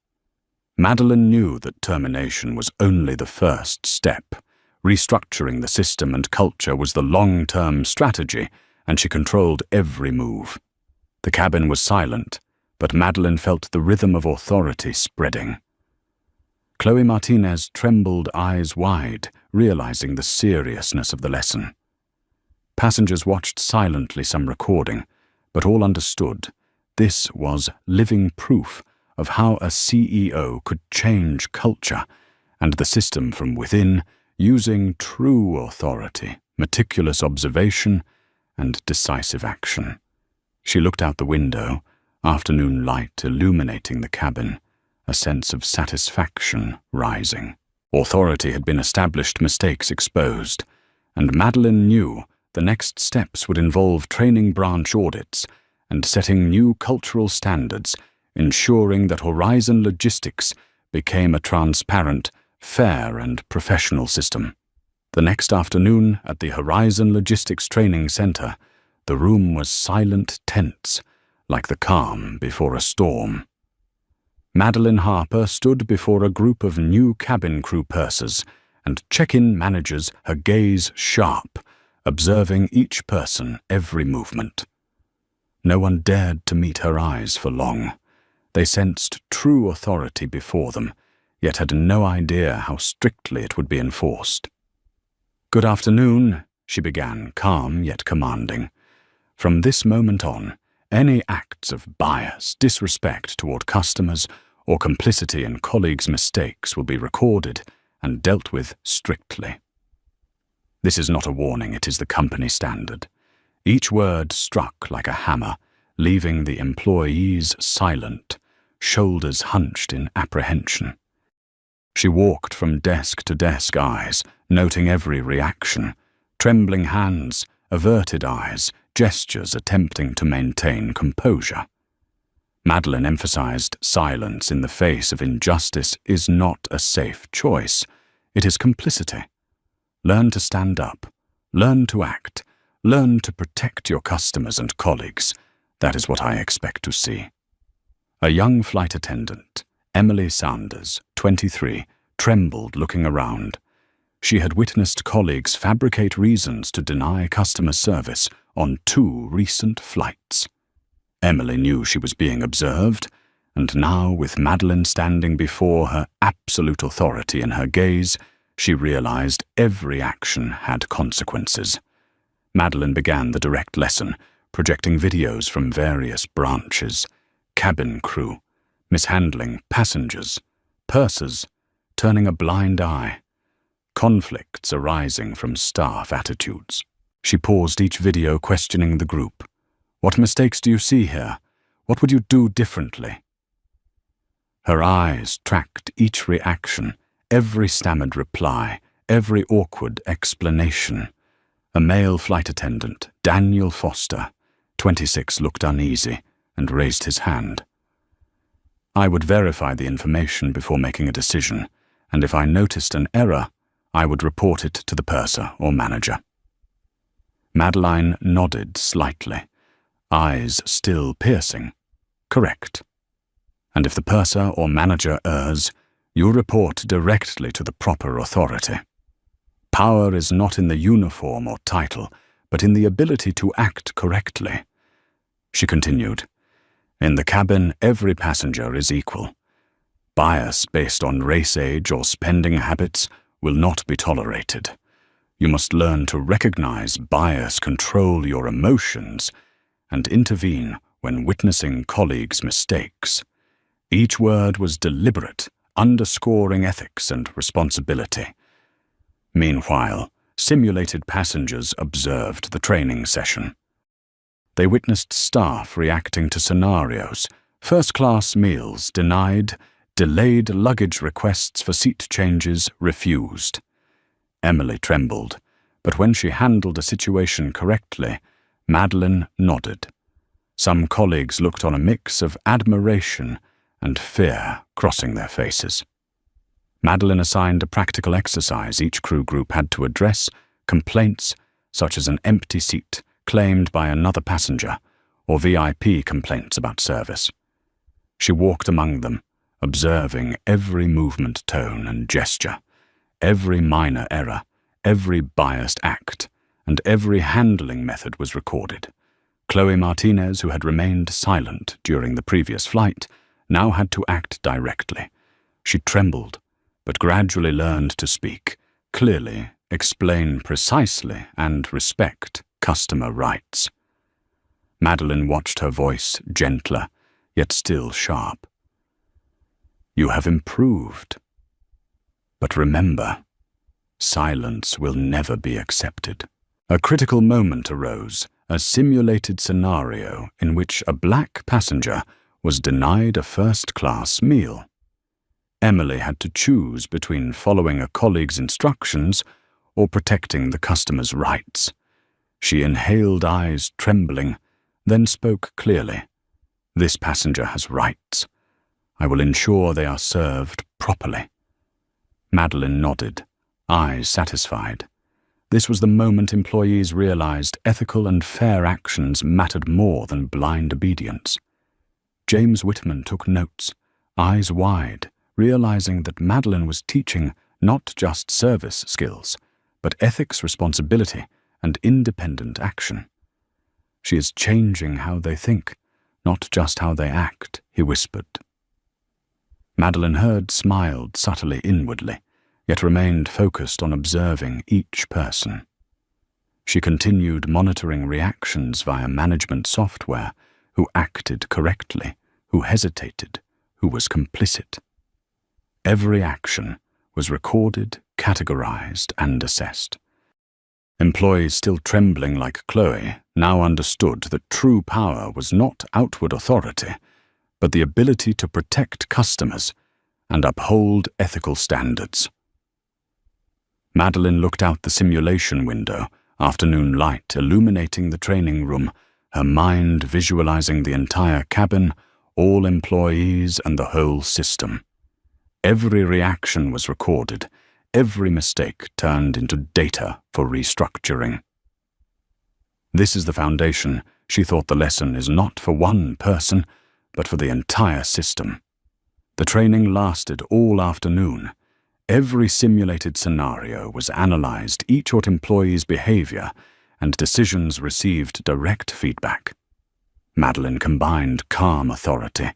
Speaker 1: Madeline knew that termination was only the first step. Restructuring the system and culture was the long-term strategy, and she controlled every move. The cabin was silent, but Madeline felt the rhythm of authority spreading. Chloe Martinez trembled, eyes wide, realizing the seriousness of the lesson. Passengers watched silently, some recording, but all understood. This was living proof of how a CEO could change culture and the system from within, using true authority, meticulous observation, and decisive action. She looked out the window, afternoon light illuminating the cabin, a sense of satisfaction rising. Authority had been established, mistakes exposed, and Madeline knew the next steps would involve training branch audits and setting new cultural standards, ensuring that Horizon Logistics became a transparent, fair and professional system. The next afternoon at the Horizon Logistics Training Center, the room was silent, tense, like the calm before a storm. Madeline Harper stood before a group of new cabin crew pursers and check-in managers, her gaze sharp, observing each person, every movement. No one dared to meet her eyes for long. They sensed true authority before them, yet had no idea how strictly it would be enforced. "Good afternoon," she began, calm yet commanding. "From this moment on, any acts of bias, disrespect toward customers, or complicity in colleagues' mistakes will be recorded and dealt with strictly. This is not a warning, it is the company standard." Each word struck like a hammer, leaving the employees silent, shoulders hunched in apprehension. She walked from desk to desk, eyes noting every reaction, trembling hands, averted eyes, gestures attempting to maintain composure. Madeline emphasized silence in the face of injustice is not a safe choice. It is complicity. Learn to stand up. Learn to act. Learn to protect your customers and colleagues. That is what I expect to see. A young flight attendant, Emily Sanders, 23, trembled looking around. She had witnessed colleagues fabricate reasons to deny customer service on 2 recent flights. Emily knew she was being observed, and now, with Madeline standing before her, absolute authority in her gaze, she realized every action had consequences. Madeline began the direct lesson, projecting videos from various branches, cabin crew, mishandling passengers, pursers, turning a blind eye, conflicts arising from staff attitudes. She paused each video, questioning the group. "What mistakes do you see here? What would you do differently?" Her eyes tracked each reaction, every stammered reply, every awkward explanation. A male flight attendant, Daniel Foster, 26, looked uneasy and raised his hand. "I would verify the information before making a decision, and if I noticed an error, I would report it to the purser or manager." Madeline nodded slightly, eyes still piercing. "Correct. And if the purser or manager errs, you report directly to the proper authority. Power is not in the uniform or title, but in the ability to act correctly." She continued, "In the cabin, every passenger is equal. Bias based on race, age, or spending habits will not be tolerated. You must learn to recognize bias, control your emotions, and intervene when witnessing colleagues' mistakes." Each word was deliberate, underscoring ethics and responsibility. Meanwhile, simulated passengers observed the training session. They witnessed staff reacting to scenarios, first-class meals denied, delayed luggage requests for seat changes refused. Emily trembled, but when she handled a situation correctly, Madeline nodded. Some colleagues looked on, a mix of admiration and fear crossing their faces. Madeline assigned a practical exercise each crew group had to address, complaints such as an empty seat claimed by another passenger, or VIP complaints about service. She walked among them, observing every movement, tone, and gesture, every minor error, every biased act, and every handling method was recorded. Chloe Martinez, who had remained silent during the previous flight, now had to act directly. She trembled, but gradually learned to speak, clearly, explain precisely, and respect customer rights. Madeline watched her voice gentler, yet still sharp. "You have improved. But remember, silence will never be accepted." A critical moment arose, a simulated scenario in which a black passenger was denied a first-class meal. Emily had to choose between following a colleague's instructions or protecting the customer's rights. She inhaled, eyes trembling, then spoke clearly. "This passenger has rights. I will ensure they are served properly." Madeline nodded, eyes satisfied. This was the moment employees realized ethical and fair actions mattered more than blind obedience. James Whitman took notes, eyes wide, realizing that Madeline was teaching not just service skills, but ethics, responsibility, and independent action. "She is changing how they think, not just how they act," he whispered. Madeline Hurd smiled subtly inwardly, yet remained focused on observing each person. She continued monitoring reactions via management software, who acted correctly, who hesitated, who was complicit. Every action was recorded, categorized, and assessed. Employees still trembling like Chloe now understood that true power was not outward authority, but the ability to protect customers and uphold ethical standards. Madeline looked out the simulation window, afternoon light illuminating the training room, her mind visualizing the entire cabin, all employees, and the whole system. Every reaction was recorded, every mistake turned into data for restructuring. This is the foundation. She thought the lesson is not for one person, but for the entire system. The training lasted all afternoon. Every simulated scenario was analyzed, each employee's behavior, and decisions received direct feedback. Madeline combined calm authority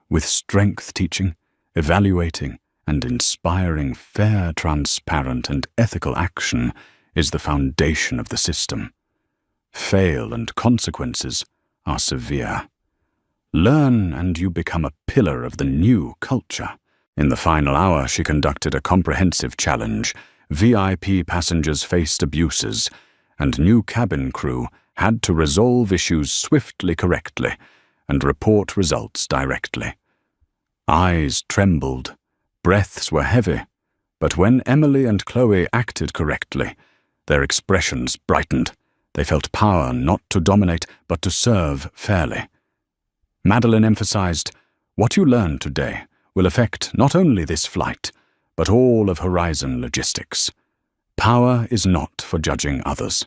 Speaker 1: with strength teaching, evaluating, and inspiring. Fair, transparent, and ethical action is the foundation of the system. Fail and consequences are severe. Learn and you become a pillar of the new culture. In the final hour, she conducted a comprehensive challenge. VIP passengers faced abuses, and new cabin crew had to resolve issues swiftly, correctly, and report results directly. Eyes trembled, breaths were heavy, but when Emily and Chloe acted correctly, their expressions brightened. They felt power not to dominate, but to serve fairly. Madeline emphasized, "What you learned today will affect not only this flight, but all of Horizon Logistics. Power is not for judging others.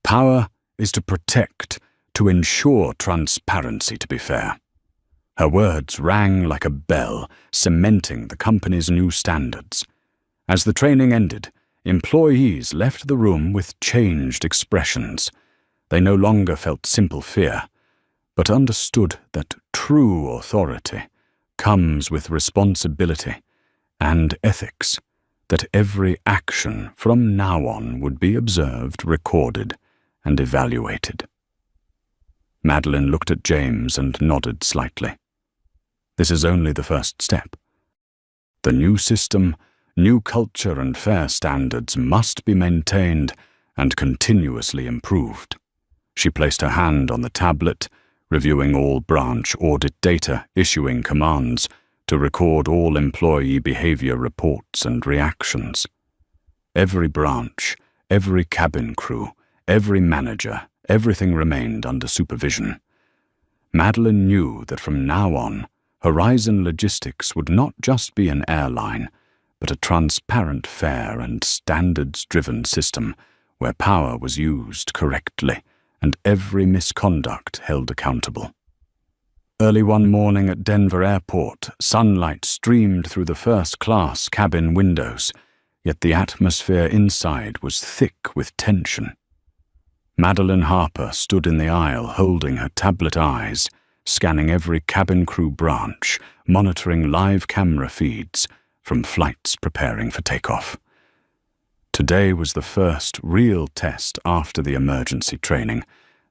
Speaker 1: Power is to protect, to ensure transparency, to be fair." Her words rang like a bell, cementing the company's new standards. As the training ended, employees left the room with changed expressions. They no longer felt simple fear, but understood that true authority comes with responsibility and ethics, that every action from now on would be observed, recorded, and evaluated. Madeline looked at James and nodded slightly. This is only the first step. The new system, new culture, and fair standards must be maintained and continuously improved. She placed her hand on the tablet, reviewing all branch audit data, issuing commands to record all employee behavior reports and reactions. Every branch, every cabin crew, every manager, everything remained under supervision. Madeline knew that from now on, Horizon Logistics would not just be an airline, but a transparent, fair, and standards-driven system where power was used correctly and every misconduct held accountable. Early one morning at Denver Airport, sunlight streamed through the first-class cabin windows, yet the atmosphere inside was thick with tension. Madeline Harper stood in the aisle holding her tablet eyes, scanning every cabin crew branch, monitoring live camera feeds from flights preparing for takeoff. Today was the first real test after the emergency training,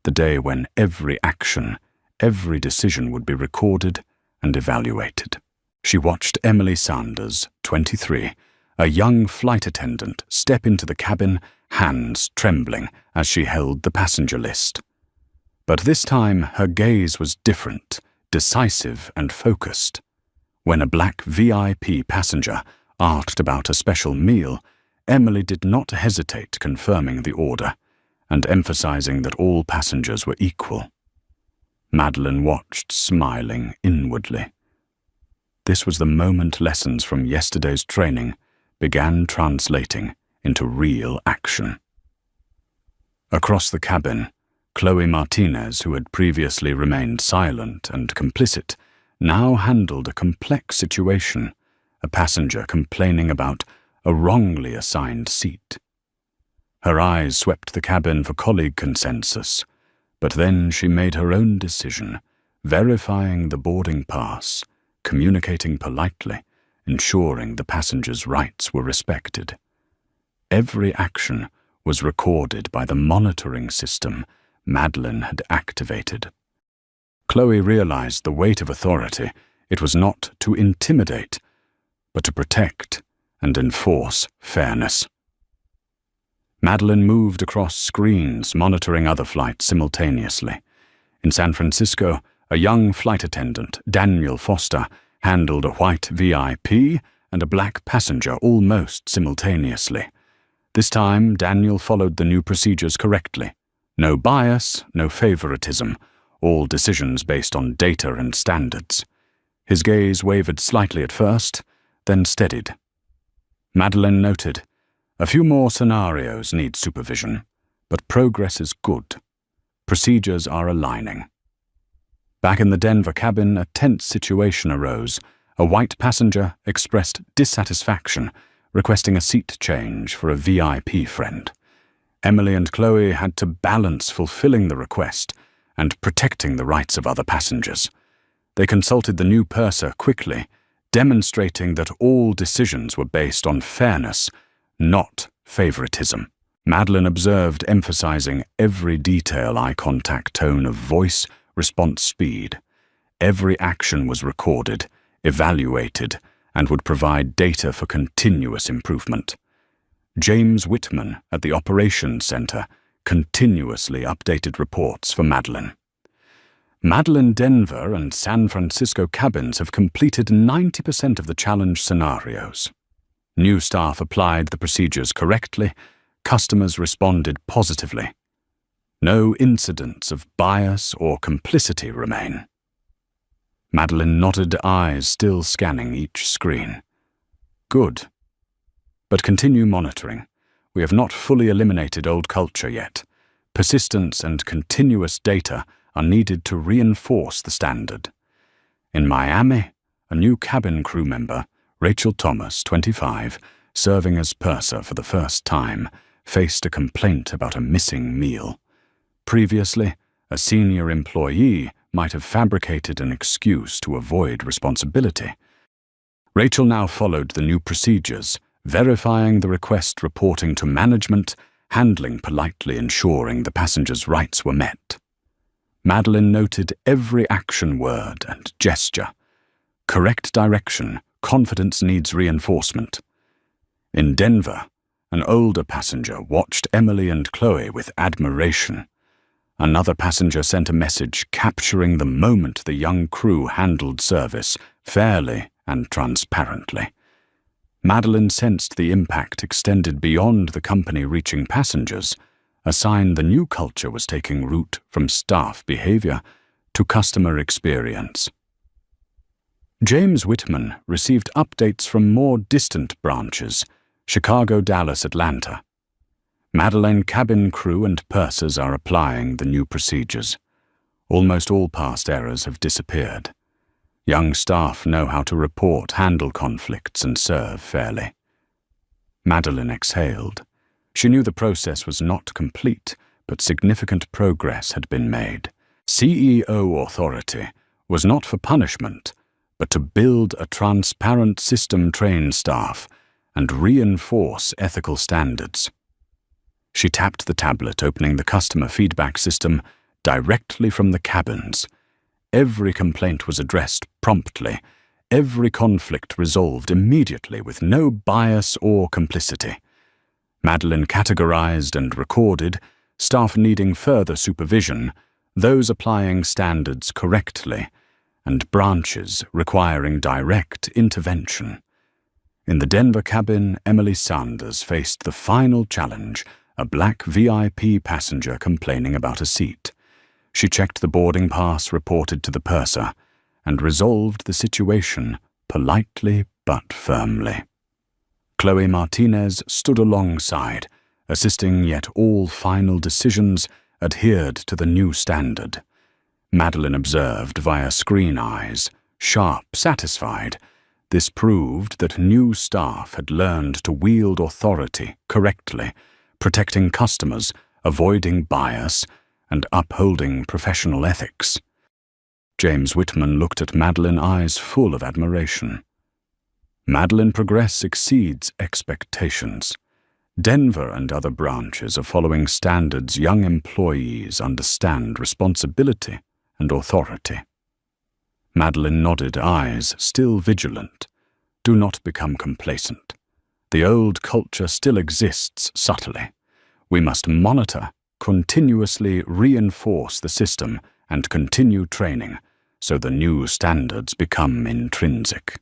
Speaker 1: the day when every action, every decision would be recorded and evaluated. She watched Emily Sanders, 23, a young flight attendant, step into the cabin, hands trembling as she held the passenger list. But this time her gaze was different, decisive and focused. When a black VIP passenger asked about a special meal, Emily did not hesitate confirming the order and emphasizing that all passengers were equal. Madeline watched, smiling inwardly. This was the moment lessons from yesterday's training began translating into real action. Across the cabin, Chloe Martinez, who had previously remained silent and complicit, now handled a complex situation, a passenger complaining about a wrongly assigned seat. Her eyes swept the cabin for colleague consensus, but then she made her own decision, verifying the boarding pass, communicating politely, ensuring the passengers' rights were respected. Every action was recorded by the monitoring system Madeline had activated. Chloe realized the weight of authority. It was not to intimidate, but to protect and enforce fairness. Madeline moved across screens, monitoring other flights simultaneously. In San Francisco, a young flight attendant, Daniel Foster, handled a white VIP and a black passenger almost simultaneously. This time, Daniel followed the new procedures correctly. No bias, no favoritism, all decisions based on data and standards. His gaze wavered slightly at first, then steadied. Madeline noted, "A few more scenarios need supervision, but progress is good. Procedures are aligning." Back in the Denver cabin, a tense situation arose. A white passenger expressed dissatisfaction, requesting a seat change for a VIP friend. Emily and Chloe had to balance fulfilling the request and protecting the rights of other passengers. They consulted the new purser quickly, demonstrating that all decisions were based on fairness, not favoritism. Madeline observed, emphasizing every detail: eye contact, tone of voice, response speed. Every action was recorded, evaluated, and would provide data for continuous improvement. James Whitman at the Operations Center continuously updated reports for Madeline. Madeline Denver and San Francisco cabins have completed 90% of the challenge scenarios. New staff applied the procedures correctly. Customers responded positively. No incidents of bias or complicity remain. Madeline nodded, eyes still scanning each screen. Good. But continue monitoring. We have not fully eliminated old culture yet. Persistence and continuous data are needed to reinforce the standard. In Miami, a new cabin crew member, Rachel Thomas, 25, serving as purser for the first time, faced a complaint about a missing meal. Previously, a senior employee might have fabricated an excuse to avoid responsibility. Rachel now followed the new procedures, verifying the request, reporting to management, handling politely, ensuring the passengers' rights were met. Madeline noted every action, word, and gesture. Correct direction, confidence needs reinforcement. In Denver, an older passenger watched Emily and Chloe with admiration. Another passenger sent a message capturing the moment the young crew handled service fairly and transparently. Madeline sensed the impact extended beyond the company, reaching passengers, a sign the new culture was taking root from staff behavior to customer experience. James Whitman received updates from more distant branches, Chicago, Dallas, Atlanta. Madeline cabin crew and pursers are applying the new procedures. Almost all past errors have disappeared. Young staff know how to report, handle conflicts, and serve fairly. Madeline exhaled. She knew the process was not complete, but significant progress had been made. CEO authority was not for punishment, but to build a transparent system, train staff, and reinforce ethical standards. She tapped the tablet, opening the customer feedback system directly from the cabins. Every complaint was addressed promptly, every conflict resolved immediately with no bias or complicity. Madeline categorized and recorded, staff needing further supervision, those applying standards correctly, and branches requiring direct intervention. In the Denver cabin, Emily Sanders faced the final challenge, a black VIP passenger complaining about a seat. She checked the boarding pass reported to the purser and resolved the situation politely but firmly. Chloe Martinez stood alongside, assisting, yet all final decisions adhered to the new standard. Madeline observed via screen eyes, sharp, satisfied. This proved that new staff had learned to wield authority correctly, protecting customers, avoiding bias, and upholding professional ethics. James Whitman looked at Madeline, eyes full of admiration. Madeline progress exceeds expectations. Denver and other branches are following standards young employees understand responsibility and authority. Madeline nodded, eyes still vigilant. Do not become complacent. The old culture still exists subtly. We must monitor, continuously reinforce the system, and continue training so the new standards become intrinsic.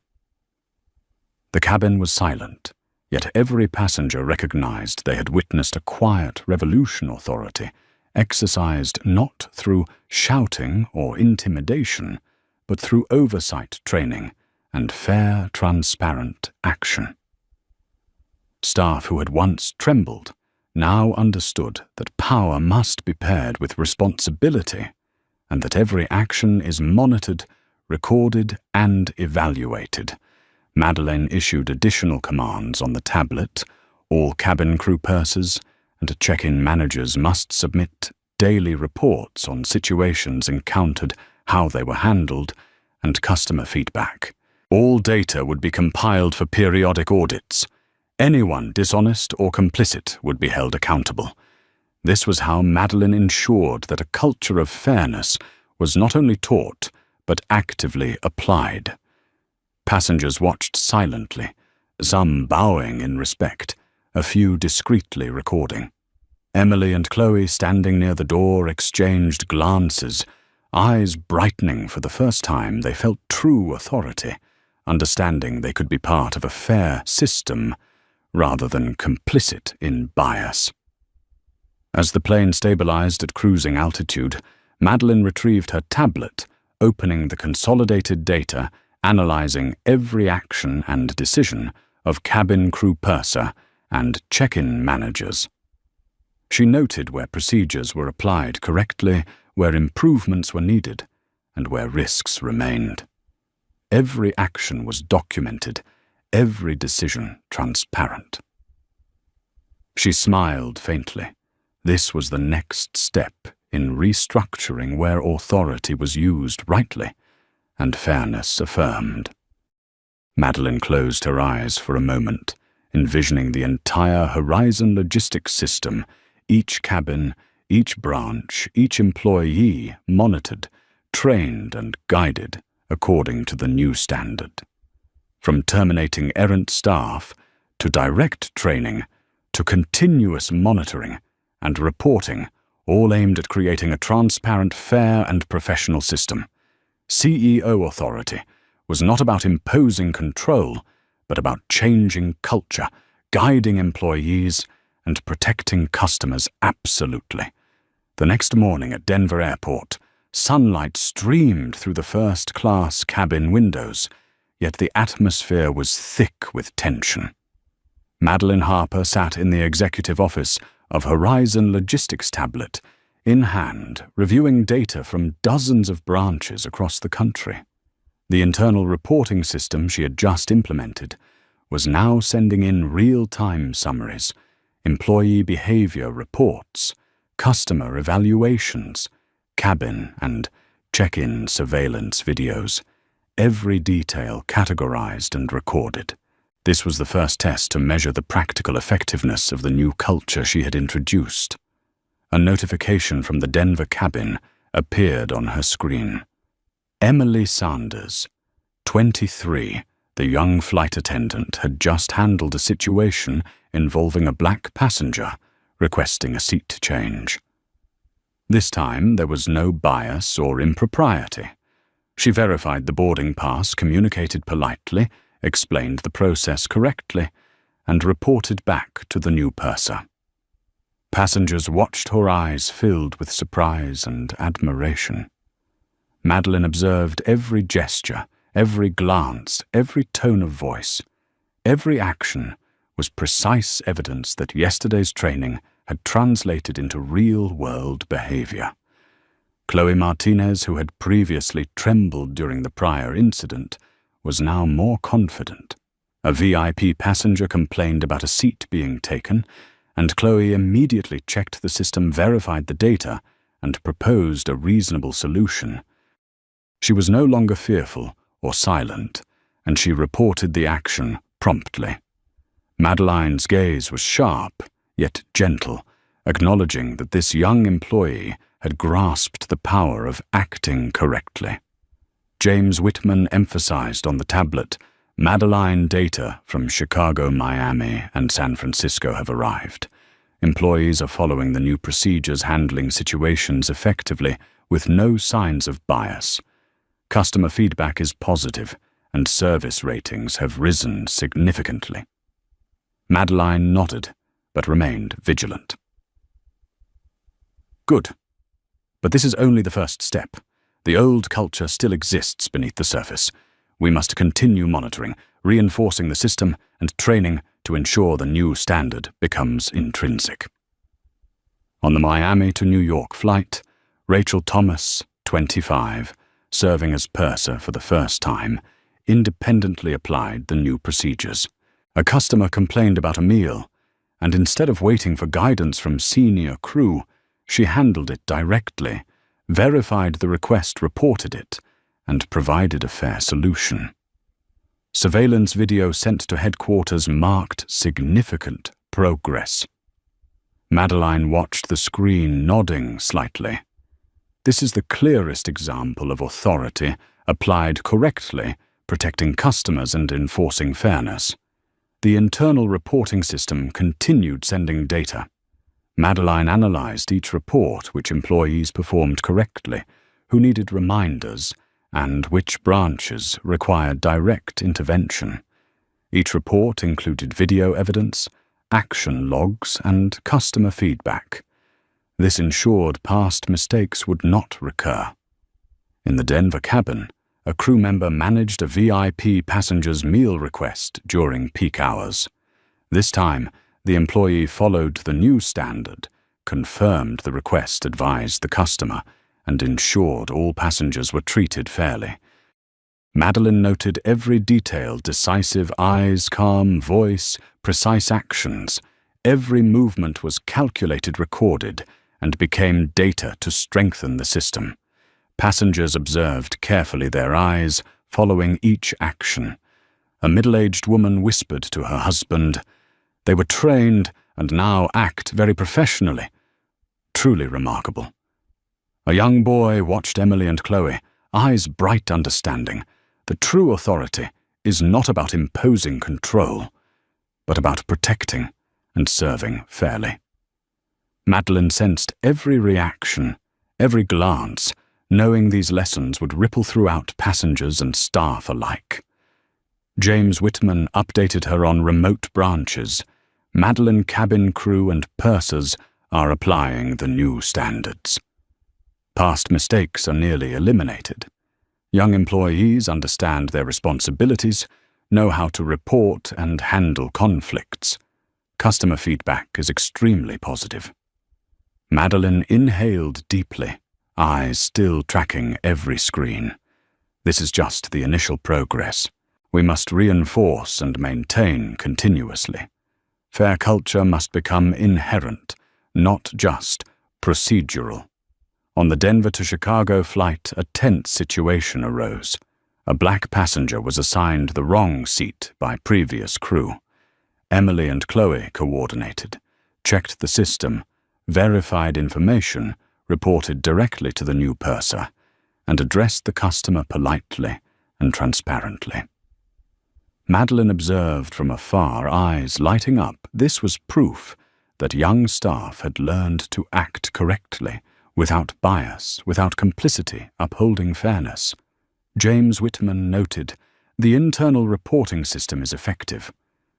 Speaker 1: The cabin was silent, yet every passenger recognized they had witnessed a quiet revolution authority, exercised not through shouting or intimidation, but through oversight training and fair, transparent action. Staff who had once trembled now understood that power must be paired with responsibility, and that every action is monitored, recorded, and evaluated. Madeline issued additional commands on the tablet. All cabin crew pursers and check-in managers must submit daily reports on situations encountered, how they were handled, and customer feedback. All data would be compiled for periodic audits. Anyone dishonest or complicit would be held accountable. This was how Madeline ensured that a culture of fairness was not only taught, but actively applied. Passengers watched silently, some bowing in respect, a few discreetly recording. Emily and Chloe, standing near the door, exchanged glances, eyes brightening. For the first time they felt true authority, understanding they could be part of a fair system rather than complicit in bias. As the plane stabilized at cruising altitude, Madeline retrieved her tablet, opening the consolidated data, analyzing every action and decision of cabin crew purser and check-in managers. She noted where procedures were applied correctly, where improvements were needed, and where risks remained. Every action was documented, every decision transparent. She smiled faintly. This was the next step in restructuring where authority was used rightly and fairness affirmed. Madeline closed her eyes for a moment, envisioning the entire Horizon logistics system, each cabin, each branch, each employee monitored, trained, and guided according to the new standard. From terminating errant staff to direct training to continuous monitoring and reporting, all aimed at creating a transparent, fair, and professional system. CEO authority was not about imposing control, but about changing culture, guiding employees, and protecting customers absolutely. The next morning at Denver Airport, sunlight streamed through the first-class cabin windows, yet the atmosphere was thick with tension. Madeline Harper sat in the executive office of Horizon Logistics tablet, in hand, reviewing data from dozens of branches across the country. The internal reporting system she had just implemented was now sending in real-time summaries, employee behavior reports, customer evaluations, cabin and check-in surveillance videos, every detail categorized and recorded. This was the first test to measure the practical effectiveness of the new culture she had introduced. A notification from the Denver cabin appeared on her screen. Emily Sanders, 23, the young flight attendant, had just handled a situation involving a black passenger requesting a seat change. This time there was no bias or impropriety. She verified the boarding pass, communicated politely, explained the process correctly, and reported back to the new purser. Passengers watched her eyes filled with surprise and admiration. Madeline observed every gesture, every glance, every tone of voice. Every action was precise evidence that yesterday's training had translated into real-world behavior. Chloe Martinez, who had previously trembled during the prior incident, was now more confident. A VIP passenger complained about a seat being taken, and Chloe immediately checked the system, verified the data, and proposed a reasonable solution. She was no longer fearful or silent, and she reported the action promptly. Madeline's gaze was sharp, yet gentle, acknowledging that this young employee had grasped the power of acting correctly. James Whitman emphasized on the tablet, "Madeline data from Chicago, Miami, and San Francisco have arrived. Employees are following the new procedures, handling situations effectively with no signs of bias. Customer feedback is positive, and service ratings have risen significantly." Madeline nodded, but remained vigilant. Good. But this is only the first step. The old culture still exists beneath the surface. We must continue monitoring, reinforcing the system, and training to ensure the new standard becomes intrinsic. On the Miami to New York flight, Rachel Thomas, 25, serving as purser for the first time, independently applied the new procedures. A customer complained about a meal, and instead of waiting for guidance from senior crew, she handled it directly, verified the request, reported it, and provided a fair solution. Surveillance video sent to headquarters marked significant progress. Madeline watched the screen, nodding slightly. This is the clearest example of authority applied correctly, protecting customers and enforcing fairness. The internal reporting system continued sending data. Madeline analyzed each report, which employees performed correctly, who needed reminders, and which branches required direct intervention. Each report included video evidence, action logs, and customer feedback. This ensured past mistakes would not recur. In the Denver cabin, a crew member managed a VIP passenger's meal request during peak hours. This time, the employee followed the new standard, confirmed the request, advised the customer, and ensured all passengers were treated fairly. Madeline noted every detail: decisive eyes, calm voice, precise actions. Every movement was calculated, recorded, and became data to strengthen the system. Passengers observed carefully their eyes, following each action. A middle-aged woman whispered to her husband, "They were trained and now act very professionally." Truly remarkable. A young boy watched Emily and Chloe, eyes bright, understanding. The true authority is not about imposing control, but about protecting and serving fairly. Madeline sensed every reaction, every glance, knowing these lessons would ripple throughout passengers and staff alike. James Whitman updated her on remote branches. Madeline cabin crew and pursers are applying the new standards. Past mistakes are nearly eliminated. Young employees understand their responsibilities, know how to report and handle conflicts. Customer feedback is extremely positive. Madeline inhaled deeply, eyes still tracking every screen. This is just the initial progress. We must reinforce and maintain continuously. Fair culture must become inherent, not just procedural. On the Denver to Chicago flight, a tense situation arose. A black passenger was assigned the wrong seat by previous crew. Emily and Chloe coordinated, checked the system, verified information, reported directly to the new purser, and addressed the customer politely and transparently. Madeline observed from afar, eyes lighting up. This was proof that young staff had learned to act correctly, without bias, without complicity, upholding fairness. James Whitman noted, "The internal reporting system is effective.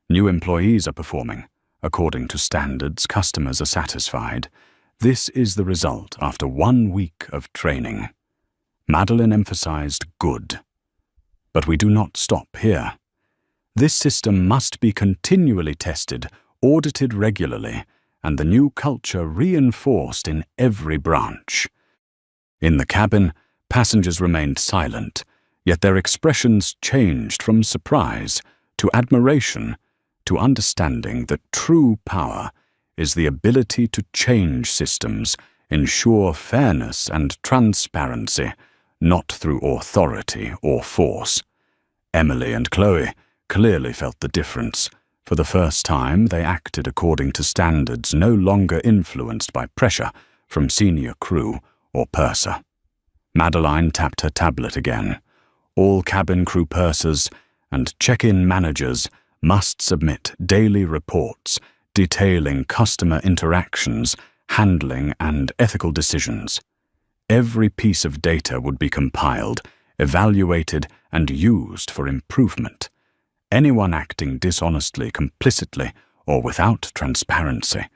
Speaker 1: New employees are performing. According to standards, customers are satisfied. This is the result after 1 week of training." Madeline emphasized good. But we do not stop here. This system must be continually tested, audited regularly, and the new culture reinforced in every branch. In the cabin, passengers remained silent, yet their expressions changed from surprise to admiration to understanding that true power is the ability to change systems, ensure fairness and transparency, not through authority or force. Emily and Chloe clearly felt the difference. For the first time, they acted according to standards no longer influenced by pressure from senior crew or purser. Madeline tapped her tablet again. All cabin crew pursers and check-in managers must submit daily reports detailing customer interactions, handling, and ethical decisions. Every piece of data would be compiled, evaluated, and used for improvement. Anyone acting dishonestly, complicitly, or without transparency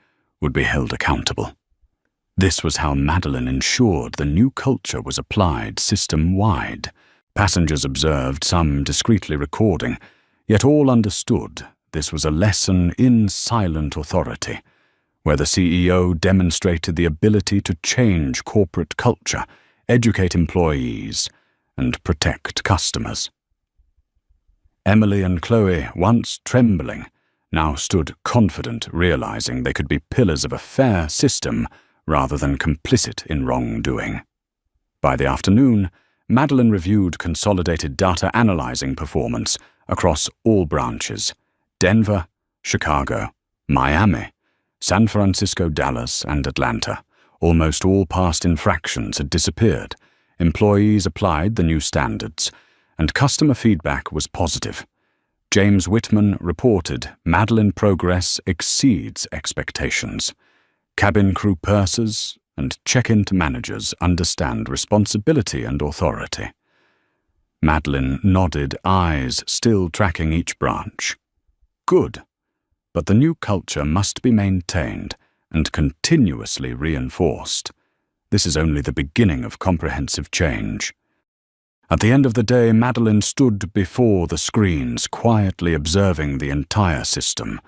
Speaker 1: would be held accountable. This was how Madeline ensured the new culture was applied system-wide. Passengers observed, some discreetly recording, yet all understood this was a lesson in silent authority, where the CEO demonstrated the ability to change corporate culture, educate employees, and protect customers. Emily and Chloe, once trembling, now stood confident, realizing they could be pillars of a fair system rather than complicit in wrongdoing. By the afternoon, Madeline reviewed consolidated data analyzing performance across all branches: Denver, Chicago, Miami, San Francisco, Dallas, and Atlanta. Almost all past infractions had disappeared. Employees applied the new standards, and customer feedback was positive. James Whitman reported Madeline progress exceeds expectations. Cabin crew pursers and check-in managers understand responsibility and authority. Madeline nodded, eyes still tracking each branch. Good, but the new culture must be maintained and continuously reinforced. This is only the beginning of comprehensive change. At the end of the day, Madeline stood before the screens, quietly observing the entire system.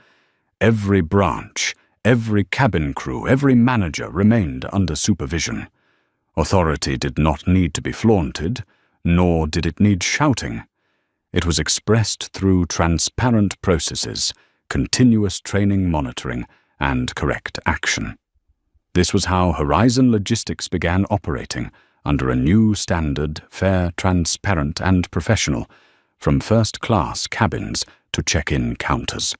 Speaker 1: Every branch, every cabin crew, every manager remained under supervision. Authority did not need to be flaunted, nor did it need shouting. It was expressed through transparent processes, continuous training, monitoring, and correct action. This was how Horizon Logistics began operating under a new standard, fair, transparent, and professional, from first-class cabins to check-in counters.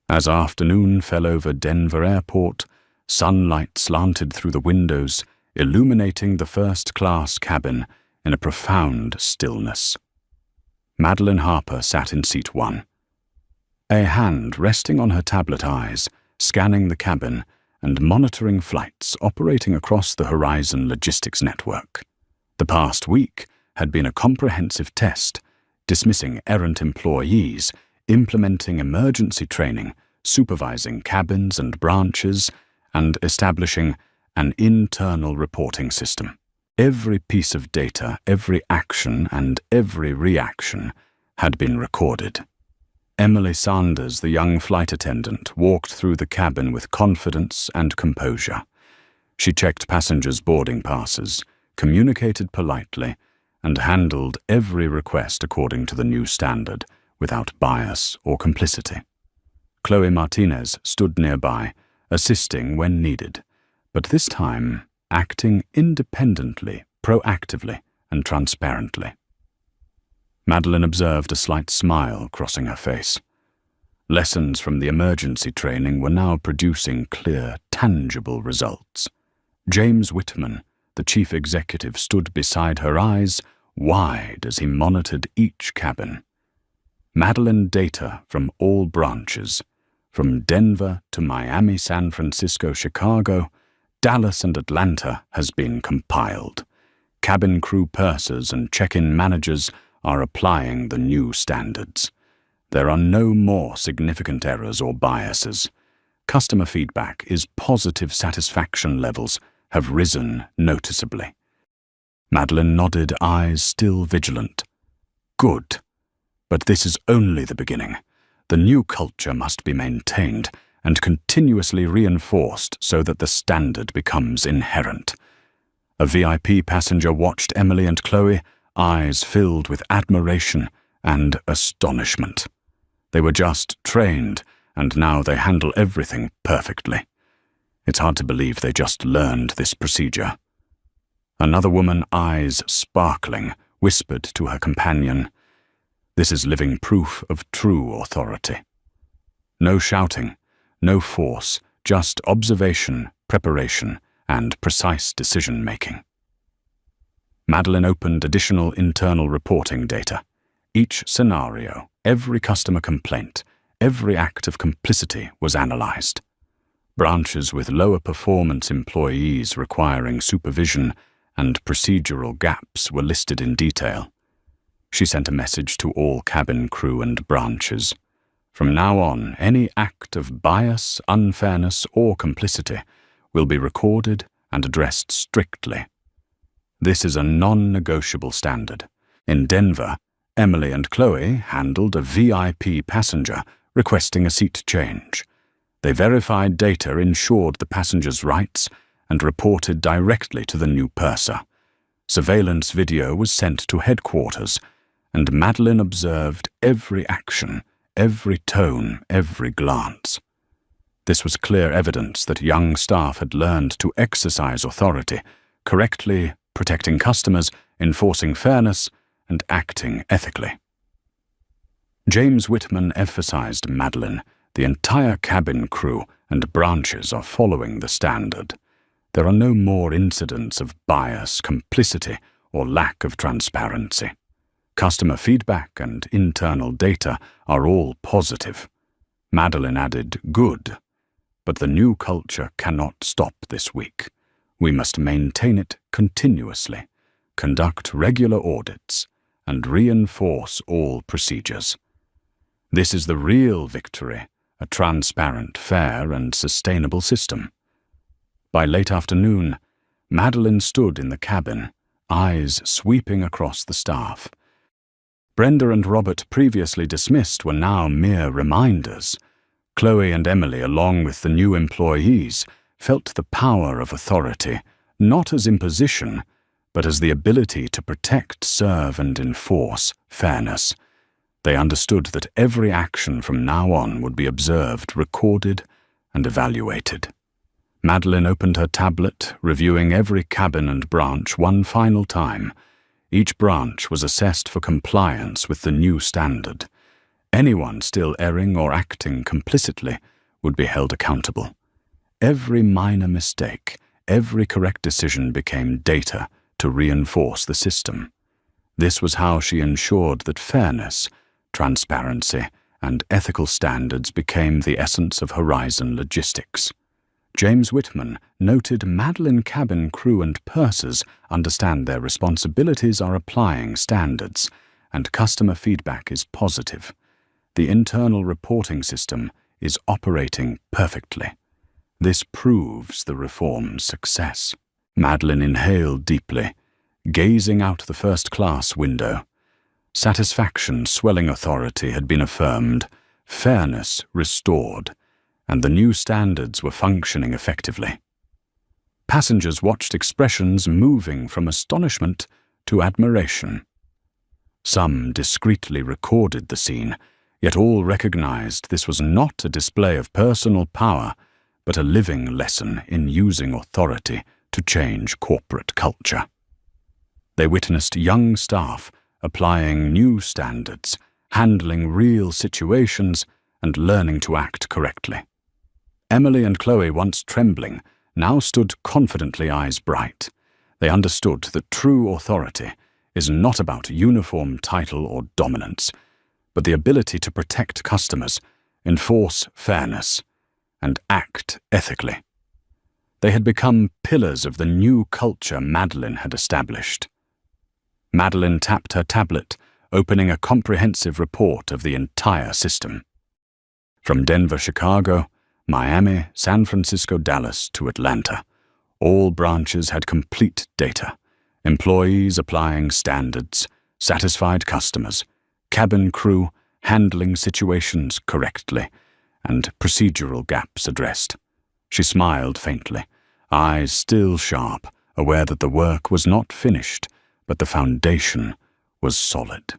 Speaker 1: As afternoon fell over Denver Airport, sunlight slanted through the windows, illuminating the first-class cabin in a profound stillness. Madeline Harper sat in seat 1. A hand resting on her tablet eyes, scanning the cabin and monitoring flights operating across the Horizon Logistics network. The past week had been a comprehensive test, dismissing errant employees, implementing emergency training, supervising cabins and branches, and establishing an internal reporting system. Every piece of data, every action, and every reaction had been recorded. Emily Sanders, the young flight attendant, walked through the cabin with confidence and composure. She checked passengers' boarding passes, communicated politely, and handled every request according to the new standard, without bias or complicity. Chloe Martinez stood nearby, assisting when needed, but this time acting independently, proactively, and transparently. Madeline observed a slight smile crossing her face. Lessons from the emergency training were now producing clear, tangible results. James Whitman, the chief executive, stood beside her, eyes wide as he monitored each cabin. Madeline data from all branches, from Denver to Miami, San Francisco, Chicago, Dallas, and Atlanta, has been compiled. cabin crew pursers and check-in managers are applying the new standards. There are no more significant errors or biases. Customer feedback is positive. Satisfaction levels have risen noticeably. Madeline nodded, eyes still vigilant. Good. But this is only the beginning. The new culture must be maintained and continuously reinforced so that the standard becomes inherent. A VIP passenger watched Emily and Chloe, eyes filled with admiration and astonishment. They were just trained, and now they handle everything perfectly. It's hard to believe they just learned this procedure. Another woman, eyes sparkling, whispered to her companion, "This is living proof of true authority." No shouting, no force, just observation, preparation, and precise decision-making. Madeline opened additional internal reporting data. Each scenario, every customer complaint, every act of complicity was analyzed. Branches with lower performance employees requiring supervision and procedural gaps were listed in detail. She sent a message to all cabin crew and branches. From now on, any act of bias, unfairness, or complicity will be recorded and addressed strictly. This is a non-negotiable standard. In Denver, Emily and Chloe handled a VIP passenger requesting a seat change. They verified data, ensured the passenger's rights, and reported directly to the new purser. Surveillance video was sent to headquarters, and Madeline observed every action, every tone, every glance. This was clear evidence that young staff had learned to exercise authority, correctly protecting customers, enforcing fairness, and acting ethically. James Whitman emphasized Madeline, the entire cabin crew and branches are following the standard. There are no more incidents of bias, complicity, or lack of transparency. Customer feedback and internal data are all positive. Madeline added, "Good. But the new culture cannot stop this week. We must maintain it continuously, conduct regular audits, and reinforce all procedures. This is the real victory, a transparent, fair, and sustainable system." By late afternoon, Madeline stood in the cabin, eyes sweeping across the staff. Brenda and Robert, previously dismissed, were now mere reminders. Chloe and Emily, along with the new employees, felt the power of authority, not as imposition, but as the ability to protect, serve, and enforce fairness. They understood that every action from now on would be observed, recorded, and evaluated. Madeline opened her tablet, reviewing every cabin and branch one final time. Each branch was assessed for compliance with the new standard. Anyone still erring or acting complicitly would be held accountable. Every minor mistake, every correct decision became data to reinforce the system. This was how she ensured that fairness, transparency, and ethical standards became the essence of Horizon Logistics. James Whitman noted Madeline cabin crew and pursers understand their responsibilities are applying standards, and customer feedback is positive. The internal reporting system is operating perfectly. This proves the reform's success. Madeline inhaled deeply, gazing out the first-class window. Satisfaction, swelling authority had been affirmed, fairness restored, and the new standards were functioning effectively. Passengers watched expressions moving from astonishment to admiration. Some discreetly recorded the scene, yet all recognized this was not a display of personal power, but a living lesson in using authority to change corporate culture. They witnessed young staff applying new standards, handling real situations, and learning to act correctly. Emily and Chloe, once trembling, now stood confidently, eyes bright. They understood that true authority is not about uniform title or dominance, but the ability to protect customers, enforce fairness, and act ethically. They had become pillars of the new culture Madeline had established. Madeline tapped her tablet, opening a comprehensive report of the entire system. From Denver, Chicago, Miami, San Francisco, Dallas to Atlanta, all branches had complete data. Employees applying standards, satisfied customers, cabin crew handling situations correctly, and procedural gaps addressed. She smiled faintly, eyes still sharp, aware that the work was not finished, but the foundation was solid.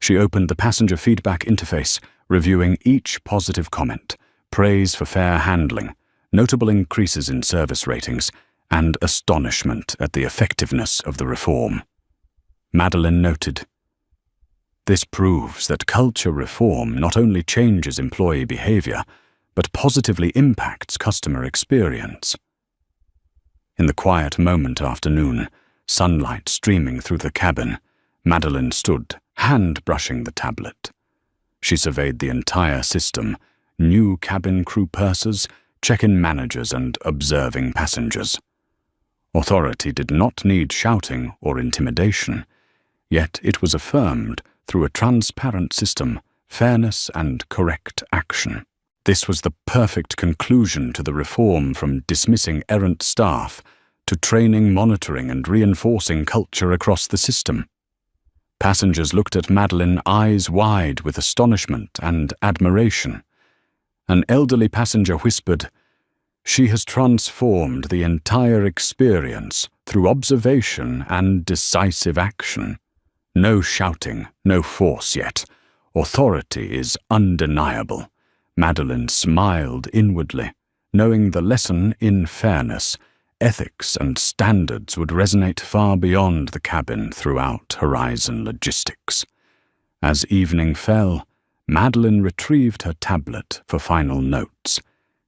Speaker 1: She opened the passenger feedback interface, reviewing each positive comment, praise for fair handling, notable increases in service ratings, and astonishment at the effectiveness of the reform. Madeline noted, "This proves that culture reform not only changes employee behavior, but positively impacts customer experience." In the quiet moment after noon, sunlight streaming through the cabin, Madeline stood, hand-brushing the tablet. She surveyed the entire system, new cabin crew pursers, check-in managers, and observing passengers. Authority did not need shouting or intimidation, yet it was affirmed through a transparent system, fairness, and correct action. This was the perfect conclusion to the reform, from dismissing errant staff to training, monitoring, and reinforcing culture across the system. Passengers looked at Madeline, eyes wide with astonishment and admiration. An elderly passenger whispered, "She has transformed the entire experience through observation and decisive action. No shouting, no force yet. Authority is undeniable." Madeline smiled inwardly, knowing the lesson in fairness, ethics, and standards would resonate far beyond the cabin throughout Horizon Logistics. As evening fell, Madeline retrieved her tablet for final notes.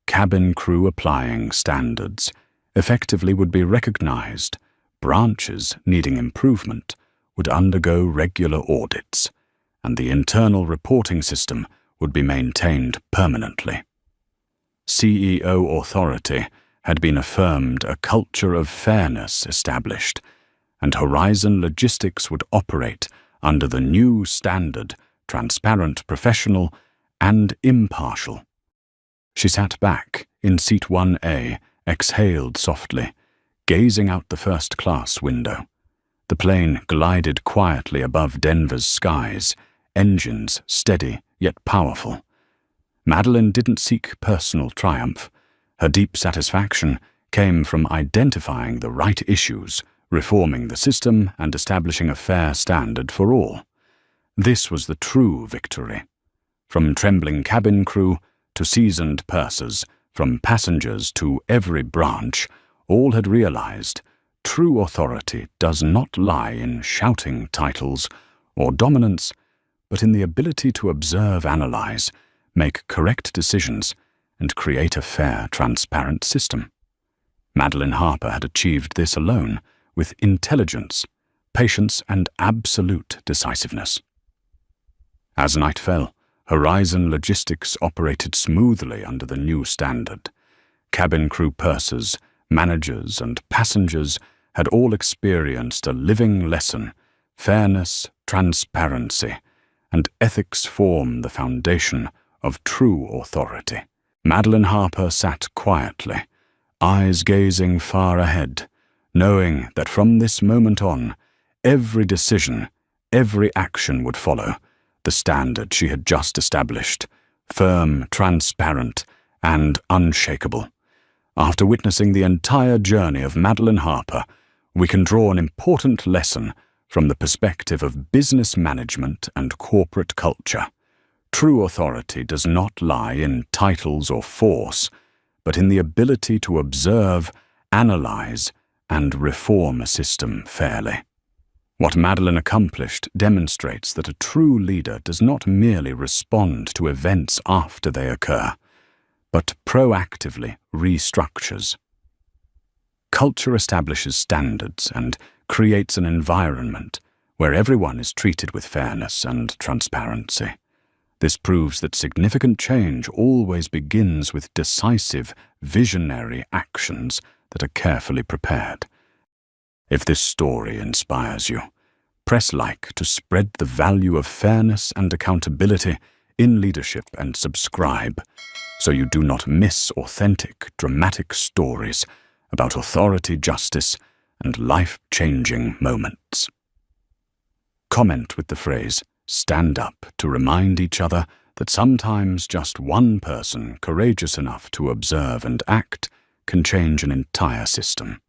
Speaker 1: Cabin crew applying standards effectively would be recognized. Branches needing improvement would undergo regular audits, and the internal reporting system would be maintained permanently. CEO authority had been affirmed, a culture of fairness established, and Horizon Logistics would operate under the new standard, transparent, professional, and impartial. She sat back in seat 1A, exhaled softly, gazing out the first-class window. The plane glided quietly above Denver's skies, engines steady yet powerful. Madeline didn't seek personal triumph. Her deep satisfaction came from identifying the right issues, reforming the system, and establishing a fair standard for all. This was the true victory. From trembling cabin crew to seasoned pursers, from passengers to every branch, all had realized true authority does not lie in shouting titles or dominance, but in the ability to observe, analyze, make correct decisions, and create a fair, transparent system. Madeline Harper had achieved this alone, with intelligence, patience, and absolute decisiveness. As night fell, Horizon Logistics operated smoothly under the new standard. Cabin crew pursers, managers, and passengers had all experienced a living lesson. Fairness, transparency, and ethics form the foundation of true authority. Madeline Harper sat quietly, eyes gazing far ahead, knowing that from this moment on, every decision, every action would follow the standard she had just established, firm, transparent, and unshakable. After witnessing the entire journey of Madeline Harper, we can draw an important lesson from the perspective of business management and corporate culture. True authority does not lie in titles or force, but in the ability to observe, analyze, and reform a system fairly. What Madeline accomplished demonstrates that a true leader does not merely respond to events after they occur, but proactively restructures. Culture establishes standards and creates an environment where everyone is treated with fairness and transparency. This proves that significant change always begins with decisive, visionary actions that are carefully prepared. If this story inspires you, press like to spread the value of fairness and accountability in leadership, and subscribe so you do not miss authentic, dramatic stories about authority, justice, and life-changing moments. Comment with the phrase "Stand up" to remind each other that sometimes just one person courageous enough to observe and act can change an entire system.